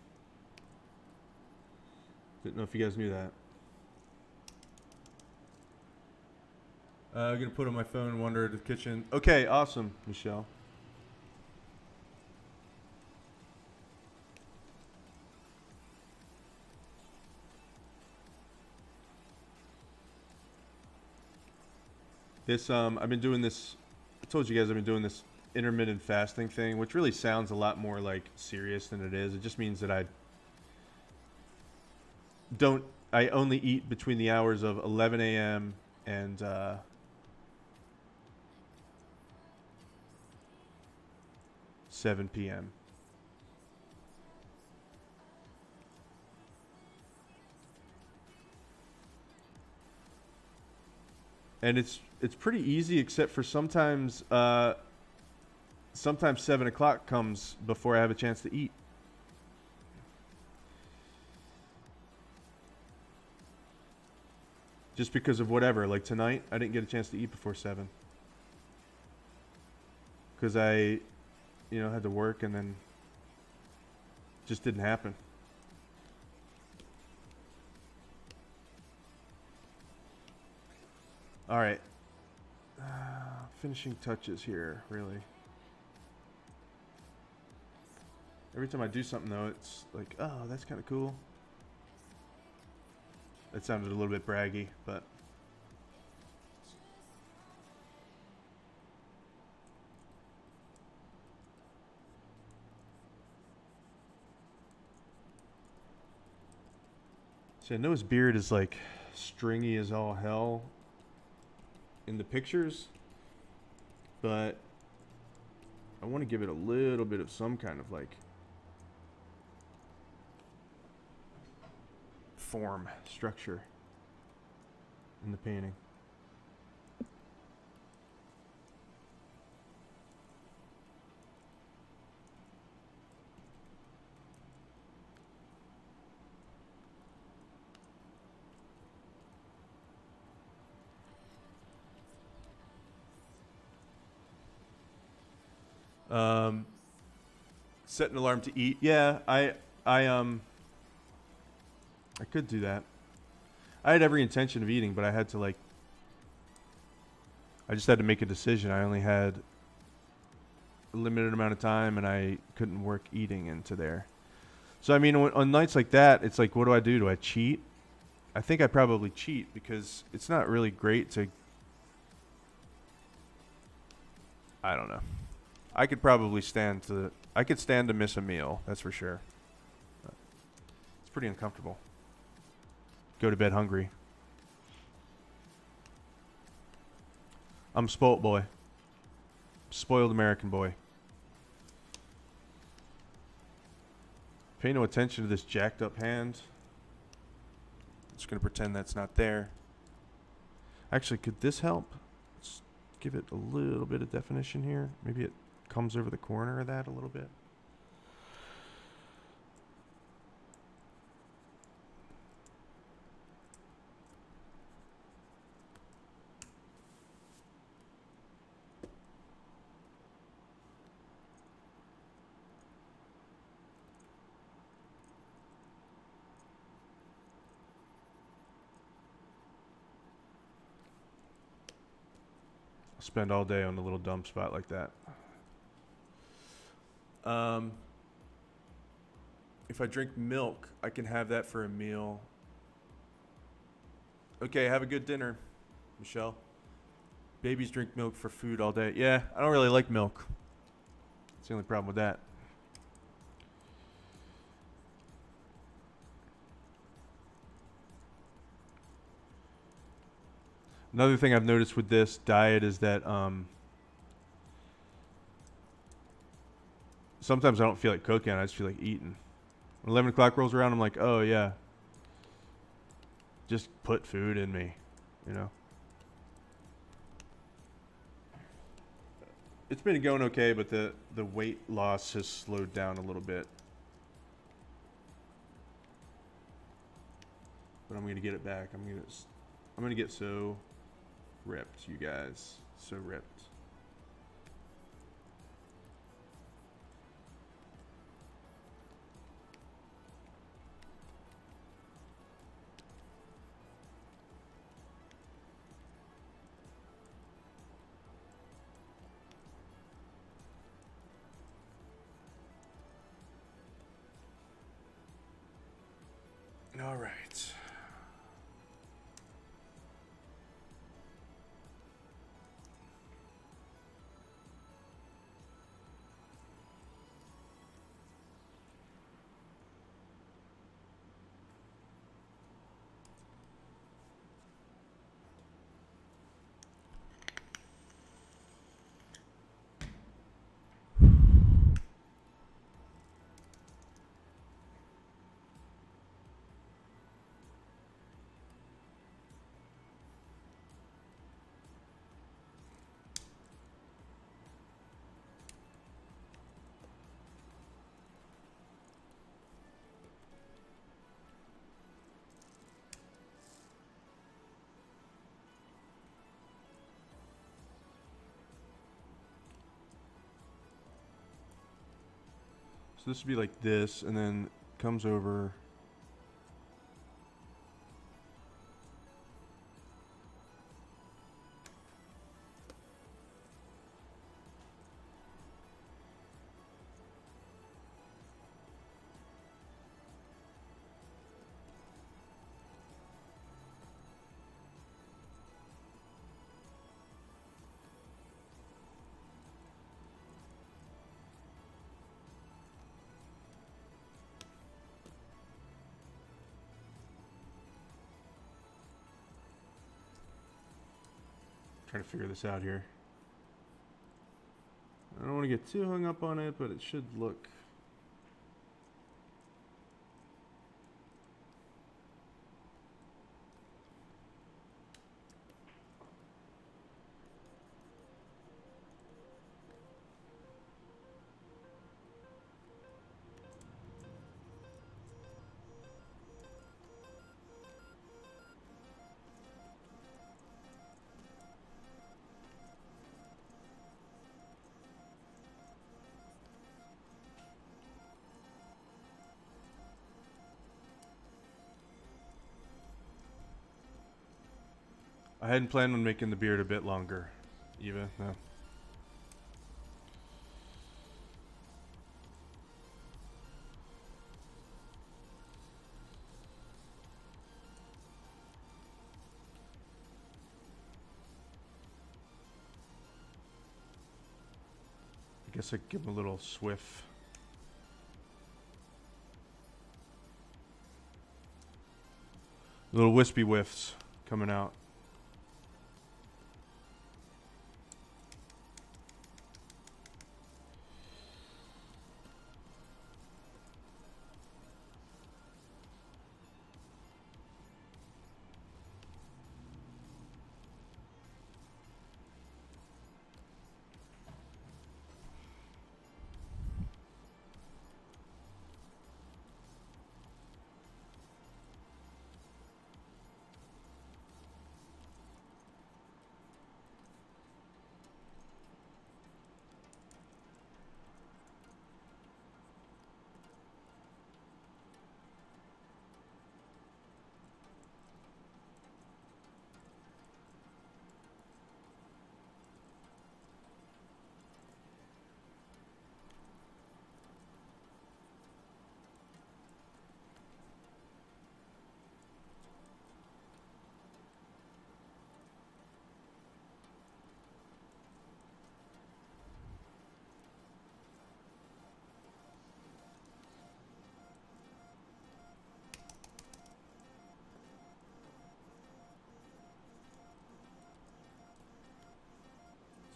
Didn't know if you guys knew that. I'm gonna put on my phone and wander to the kitchen. Okay, awesome, Michelle. This I've been doing this. I told you guys I've been doing this intermittent fasting thing, which really sounds a lot more like serious than it is. It just means that I only eat between the hours of 11 a.m. and 7 p.m. And it's pretty easy, except for sometimes 7 o'clock comes before I have a chance to eat. Just because of whatever. Like tonight, I didn't get a chance to eat before 7. Because I, had to work and then just didn't happen. All right. Finishing touches here, really. Every time I do something, though, it's like, oh, that's kind of cool. That sounded a little bit braggy, but... See, I know his beard is, like, stringy as all hell in the pictures, but I want to give it a little bit of some kind of, like, form, structure in the painting. Set an alarm to eat. Yeah, I could do that. I had every intention of eating, but I had to I just had to make a decision. I only had a limited amount of time, and I couldn't work eating into there. So, I mean, on nights like that, it's like, what do? Do I cheat? I think I probably cheat because it's not really great to... I don't know. I could probably stand to miss a meal, that's for sure. But it's pretty uncomfortable. Go to bed hungry. I'm a spoiled boy. Spoiled American boy. Pay no attention to this jacked up hand. I'm just going to pretend that's not there. Actually, could this help? Let's give it a little bit of definition here. Maybe it comes over the corner of that a little bit. I'll spend all day on a little dumb spot like that. If I drink milk, I can have that for a meal. Okay, have a good dinner, Michelle. Babies drink milk for food all day. Yeah, I don't really like milk. That's the only problem with that. Another thing I've noticed with this diet is that sometimes I don't feel like cooking. I just feel like eating. When 11 o'clock rolls around, I'm like, oh, yeah. Just put food in me, you know? It's been going okay, but the weight loss has slowed down a little bit. But I'm going to get it back. I'm going to get so ripped, you guys. So ripped. All right. So this would be like this, and then comes over. Trying to figure this out here. I don't want to get too hung up on it, but it should look. I hadn't planned on making the beard a bit longer. Eva, no. I guess I could give him a little swift. Little wispy whiffs coming out.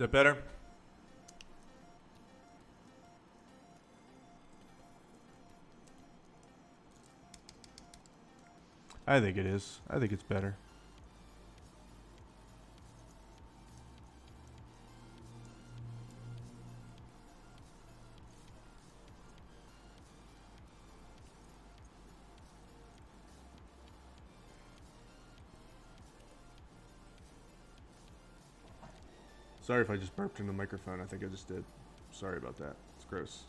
that better? I think it is. I think it's better. Sorry if I just burped in the microphone. I think I just did. Sorry about that. It's gross.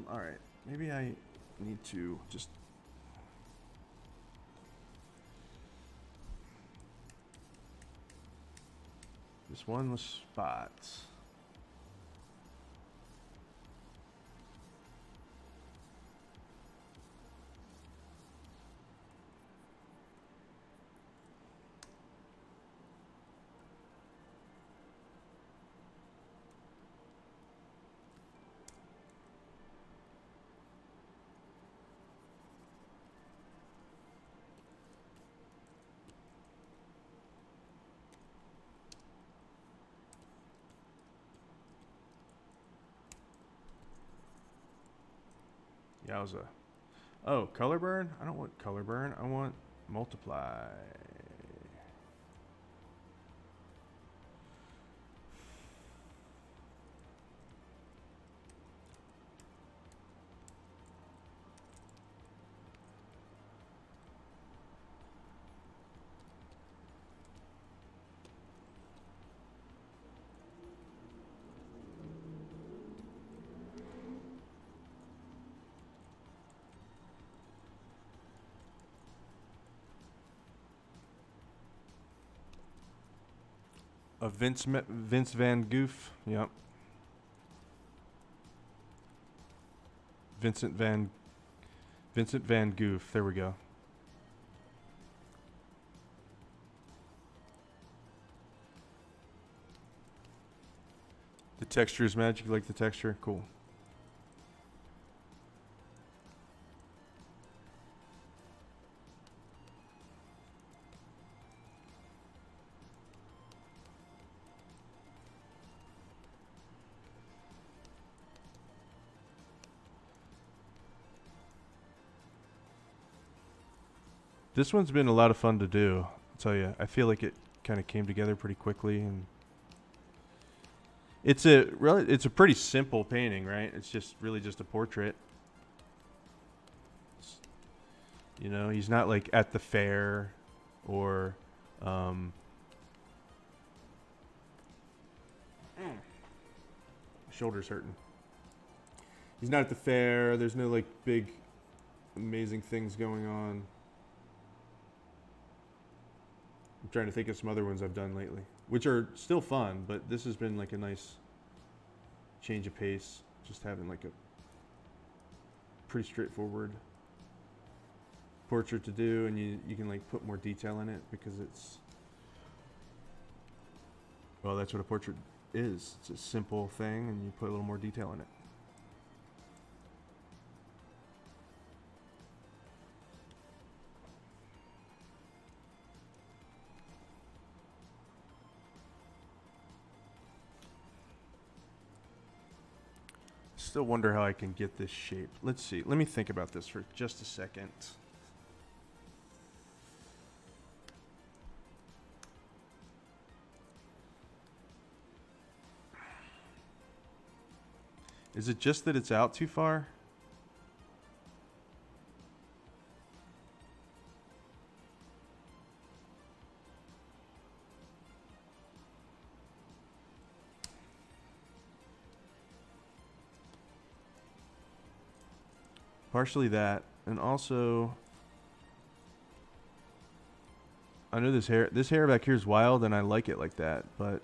All right. Maybe I need to just. This one was spots. Yowza. Oh, color burn? I don't want color burn. I want multiply. A Vince Van Goof. Yep. Vincent Van Goof. There we go. The texture is magic. You like the texture? Cool. This one's been a lot of fun to do. I'll tell you. I feel like it kind of came together pretty quickly, and it's a pretty simple painting, right? It's just really just a portrait. You know, he's not like at the fair or shoulder's hurting. He's not at the fair. There's no like big amazing things going on. I'm trying to think of some other ones I've done lately, which are still fun, but this has been like a nice change of pace. Just having like a pretty straightforward portrait to do, and you can like put more detail in it because it's, well, that's what a portrait is. It's a simple thing, and you put a little more detail in it. Still wonder how I can get this shape. Let's see. Let me think about this for just a second. Is it just that it's out too far? Partially that, and also I know this hair back here is wild, and I like it like that, but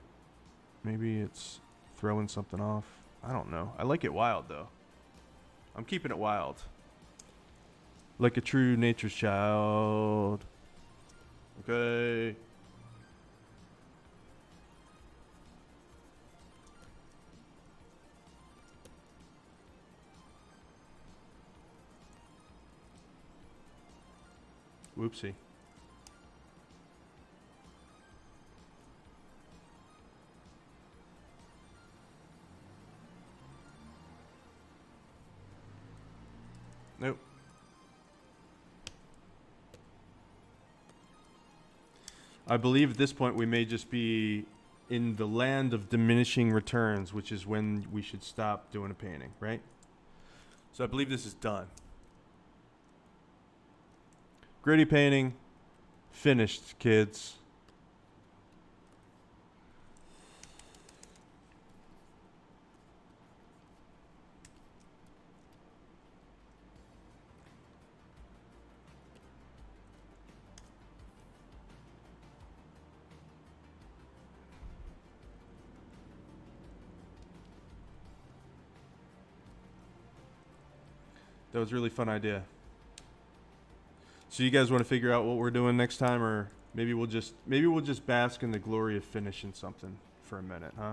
maybe it's throwing something off. I don't know. I like it wild though. I'm keeping it wild, like a true nature's child. Okay. Whoopsie. Nope. I believe at this point we may just be in the land of diminishing returns, which is when we should stop doing a painting, right? So I believe this is done. Gritty painting, finished, kids. That was a really fun idea. So you guys want to figure out what we're doing next time, or maybe we'll just bask in the glory of finishing something for a minute, huh?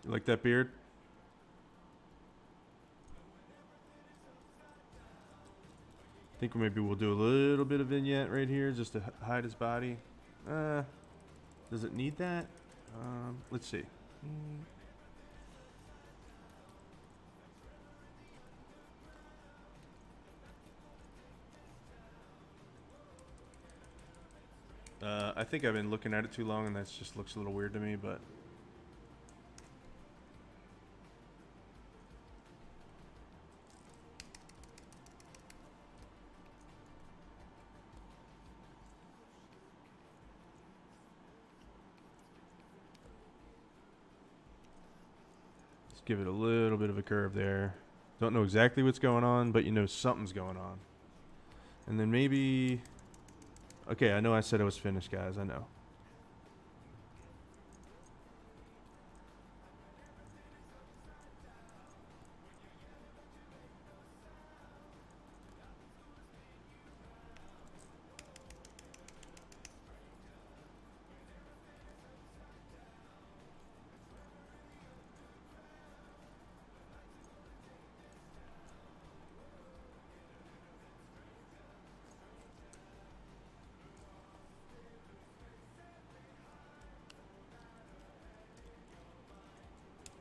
You like that beard? I think maybe we'll do a little bit of vignette right here just to hide his body. Does it need that? Let's see. I think I've been looking at it too long and that just looks a little weird to me, but let's give it a little bit of a curve there. Don't know exactly what's going on, but you know something's going on. And then maybe... Okay, I know I said I was finished, guys. I know.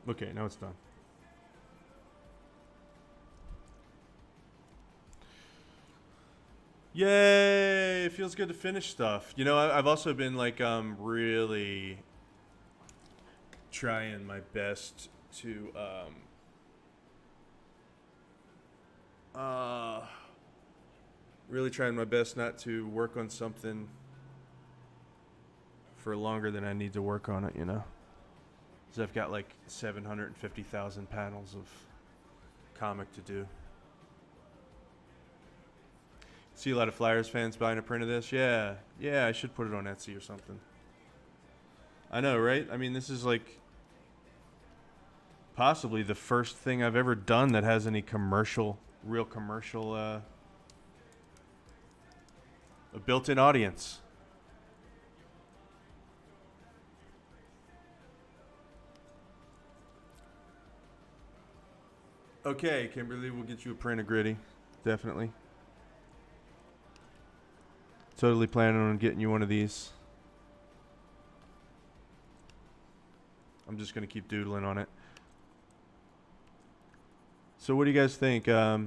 Okay, now it's done. Yay! It feels good to finish stuff. You know, I've also been like really trying my best to really trying my best not to work on something for longer than I need to work on it, you know. Because I've got like 750,000 panels of comic to do. See a lot of Flyers fans buying a print of this. Yeah, I should put it on Etsy or something. I know, right? I mean, this is like possibly the first thing I've ever done that has any real commercial, a built-in audience. Okay, Kimberly, we'll get you a print of Gritty. Definitely. Totally planning on getting you one of these. I'm just going to keep doodling on it. So what do you guys think? What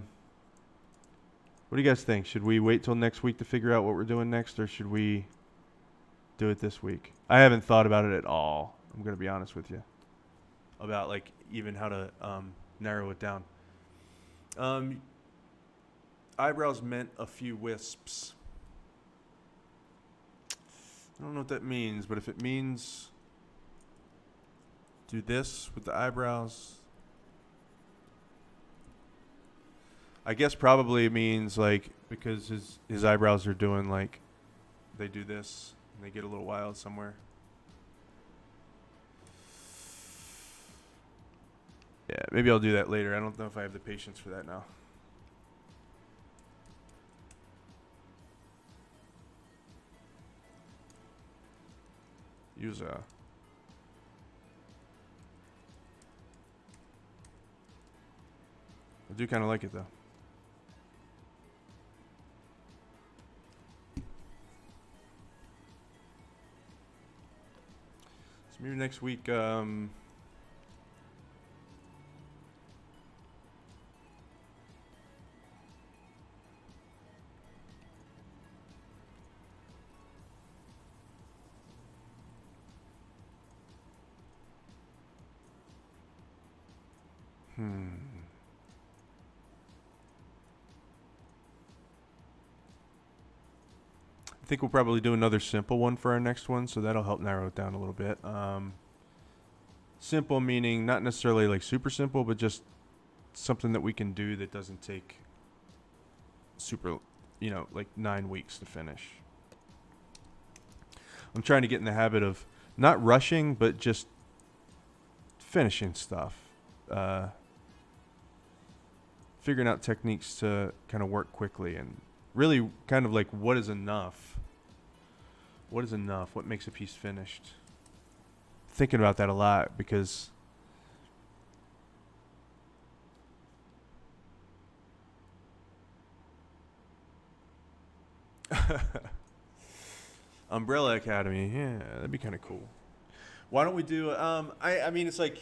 do you guys think? Should we wait till next week to figure out what we're doing next, or should we do it this week? I haven't thought about it at all. I'm going to be honest with you. About like even how to narrow it down. Eyebrows meant a few wisps. I don't know what that means, but if it means do this with the eyebrows, I guess probably it means like because his eyebrows are doing like they do this and they get a little wild somewhere. Yeah, maybe I'll do that later. I don't know if I have the patience for that now. Use a... I do kind of like it though. So maybe next week, I think we'll probably do another simple one for our next one, so that'll help narrow it down a little bit. Simple meaning not necessarily like super simple, but just something that we can do that doesn't take super, like 9 weeks to finish. I'm trying to get in the habit of not rushing, but just finishing stuff. Figuring out techniques to kind of work quickly and really kind of like what is enough? What is enough? What makes a piece finished? Thinking about that a lot because Umbrella Academy, yeah, that'd be kind of cool. Why don't we do? I mean, it's like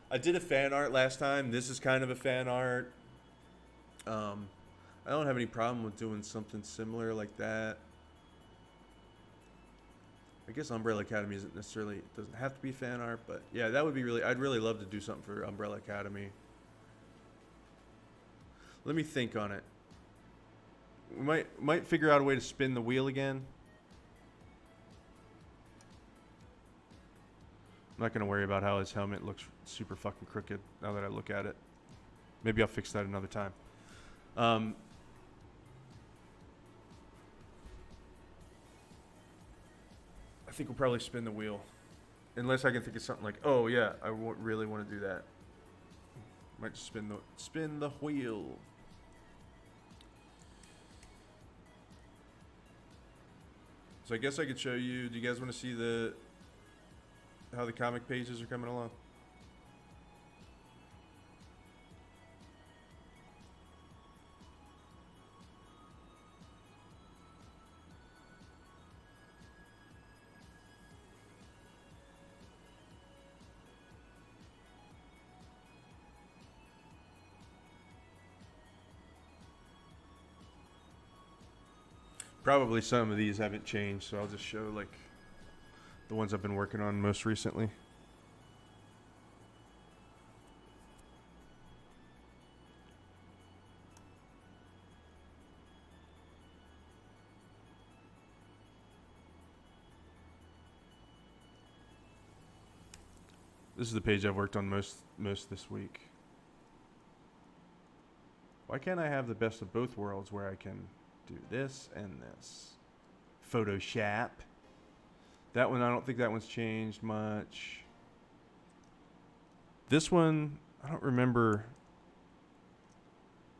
I did a fan art last time. This is kind of a fan art. I don't have any problem with doing something similar like that. I guess Umbrella Academy isn't necessarily, it doesn't have to be fan art, but yeah, that would be really, I'd really love to do something for Umbrella Academy. Let me think on it. We might figure out a way to spin the wheel again. I'm not going to worry about how his helmet looks super fucking crooked now that I look at it. Maybe I'll fix that another time. I think we'll probably spin the wheel. Unless I can think of something like, oh yeah, I really want to do that. Might just spin the wheel. So I guess I could show you. Do you guys want to see how the comic pages are coming along? Probably some of these haven't changed, so I'll just show like the ones I've been working on most recently. This is the page I've worked on most this week. Why can't I have the best of both worlds where I can do this and this? Photoshop. That one, I don't think that one's changed much. This one, I don't remember.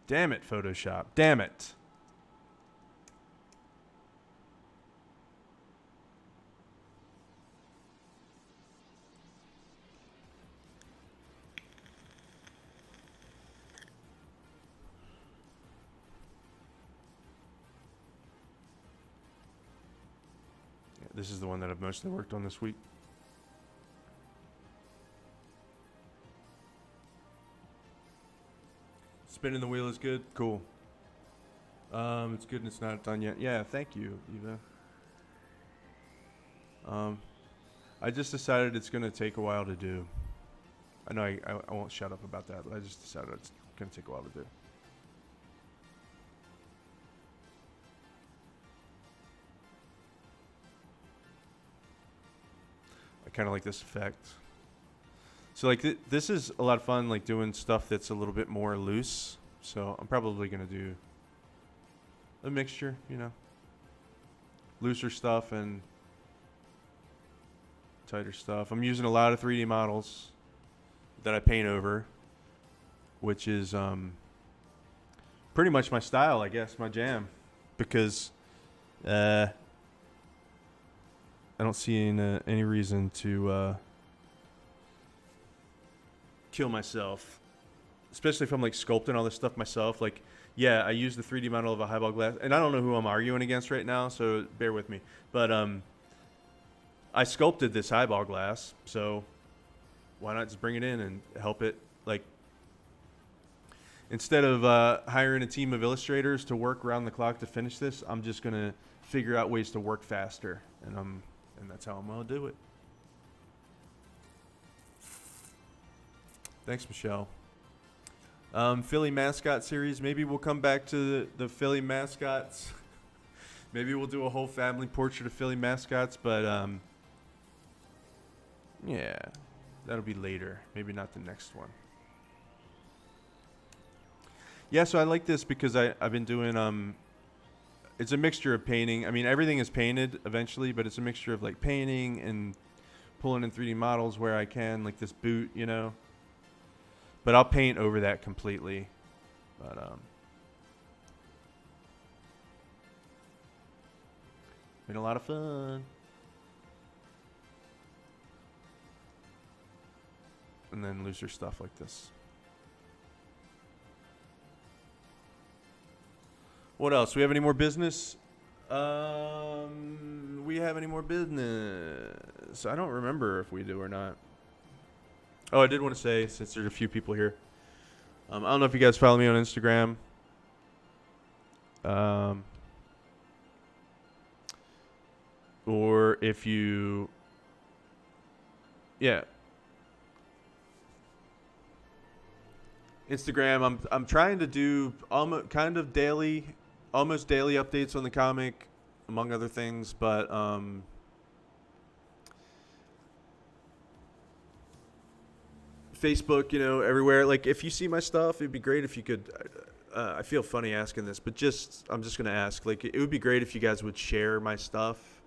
Damn it, Photoshop. Damn it. This is the one that I've mostly worked on this week. Spinning the wheel is good. Cool. It's good and it's not done yet. Yeah, thank you, Eva. I just decided it's going to take a while to do. I know I won't shut up about that, but I just decided it's going to take a while to do. I kind of like this effect. So like this is a lot of fun, like doing stuff that's a little bit more loose. So I'm probably going to do a mixture, looser stuff and tighter stuff. I'm using a lot of 3D models that I paint over. which is pretty much my style, I guess, my jam, because I don't see any reason to kill myself, especially if I'm like sculpting all this stuff myself. Like, yeah, I use the 3D model of a highball glass, and I don't know who I'm arguing against right now, so bear with me. But I sculpted this highball glass, so why not just bring it in and help it? Like, instead of hiring a team of illustrators to work around the clock to finish this, I'm just gonna figure out ways to work faster, and that's how I'm gonna do it. Thanks, Michelle. Philly mascot series. Maybe we'll come back to the Philly mascots. Maybe we'll do a whole family portrait of Philly mascots, but yeah, that'll be later. Maybe not the next one. Yeah, so I like this because I've been doing it's a mixture of painting. I mean, everything is painted eventually, but it's a mixture of like painting and pulling in 3D models where I can, like this boot, you know. But I'll paint over that completely. But been a lot of fun. And then looser stuff like this. What else? We have any more business? We have any more business? I don't remember if we do or not. Oh, I did want to say, since there's a few people here, I don't know if you guys follow me on Instagram. Or if you, yeah. Instagram, I'm trying to do almost daily updates on the comic, among other things, but Facebook, you know, everywhere. Like, if you see my stuff, it'd be great if you could. I feel funny asking this, but I'm just gonna ask. Like, it would be great if you guys would share my stuff,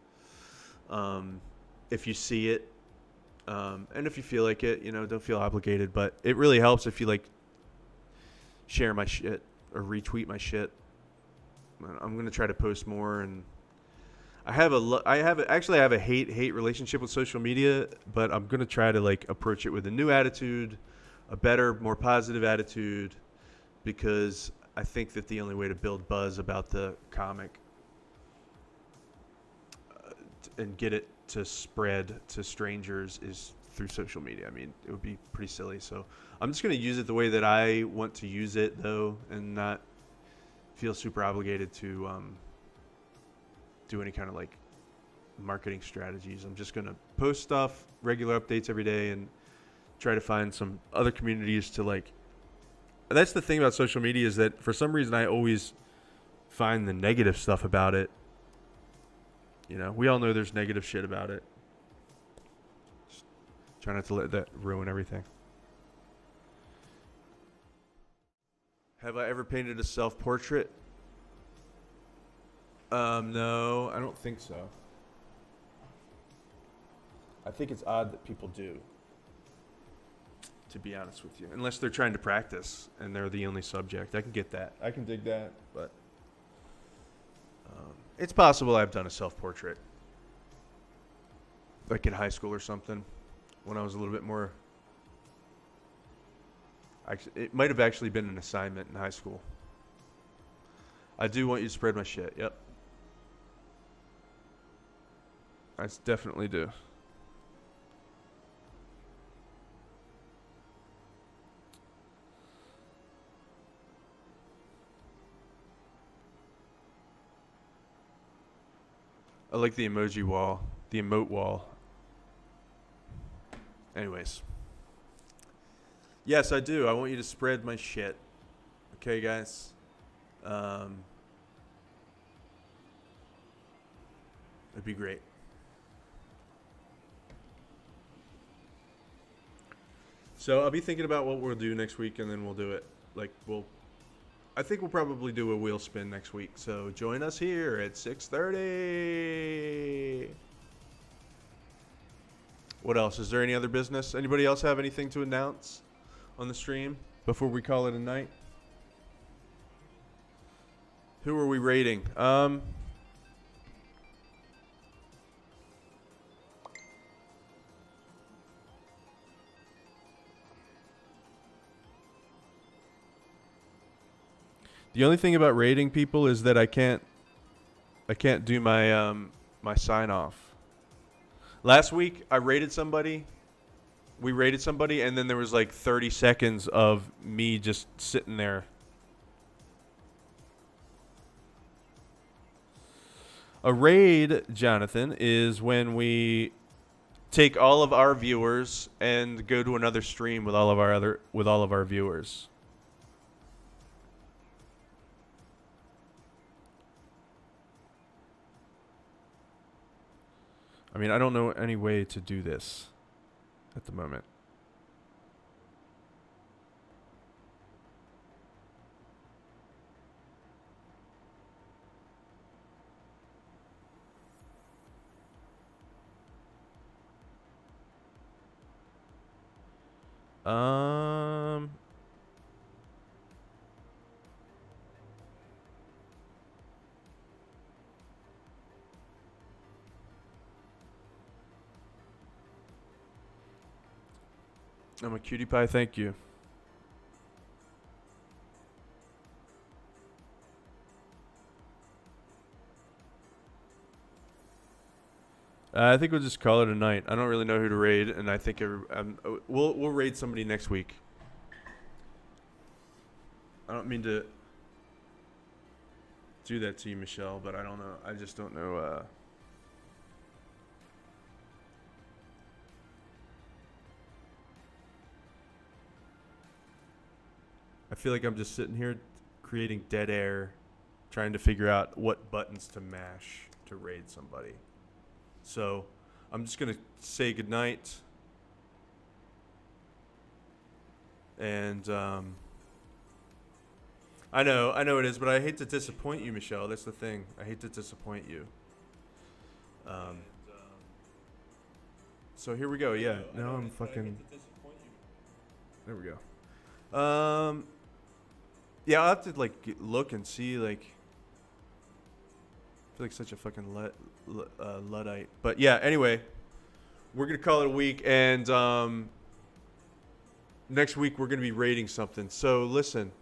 if you see it, and if you feel like it, you know, don't feel obligated. But it really helps if you like share my shit or retweet my shit. I'm gonna try to post more, and I have a hate relationship with social media, but I'm gonna try to like approach it with a new attitude, a better, more positive attitude, because I think that the only way to build buzz about the comic and get it to spread to strangers is through social media. I mean, it would be pretty silly. So I'm just gonna use it the way that I want to use it, though, and not feel super obligated to do any kind of like marketing strategies. I'm just gonna post stuff, regular updates every day, and try to find some other communities to like. That's the thing about social media, is that for some reason I always find the negative stuff about it. You know, we all know there's negative shit about it. Just try not to let that ruin everything. Have I ever painted a self-portrait? No, I don't think so. I think it's odd that people do, to be honest with you. Unless they're trying to practice and they're the only subject. I can get that. I can dig that, but it's possible I've done a self-portrait. Like in high school or something, when I was a little bit more. It might have actually been an assignment in high school. I do want you to spread my shit. Yep. I definitely do. I like the emoji wall, the emote wall. Anyways. Yes, I do. I want you to spread my shit. Okay, guys? It'd be great. So I'll be thinking about what we'll do next week, and then we'll do it. I think we'll probably do a wheel spin next week. So join us here at 6:30. What else? Is there any other business? Anybody else have anything to announce on the stream? before we call it a night? Who are we rating? The only thing about rating people is that I can't do my my sign off. Last week I rated somebody. We rated somebody, and then there was like 30 seconds of me just sitting there. A raid, Jonathan, is when we take all of our viewers and go to another stream with all of our viewers. I mean, I don't know any way to do this at the moment. Um I'm a cutie pie, thank you. I think we'll just call it a night. I don't really know who to raid, and I think we'll raid somebody next week. I don't mean to do that to you, Michelle, but I don't know. I just don't know. I feel like I'm just sitting here creating dead air, trying to figure out what buttons to mash to raid somebody. So I'm just going to say goodnight. And I know it is, but I hate to disappoint you, Michelle. That's the thing. I hate to disappoint you. So here we go. Yeah, now I'm fucking. There we go. Yeah, I'll have to like look and see. Like, I feel like such a fucking Luddite. But yeah, anyway, we're gonna call it a week, and next week we're gonna be raiding something. So listen,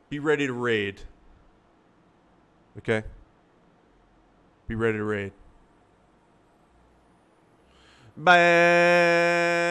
be ready to raid. Okay. Be ready to raid. Bye.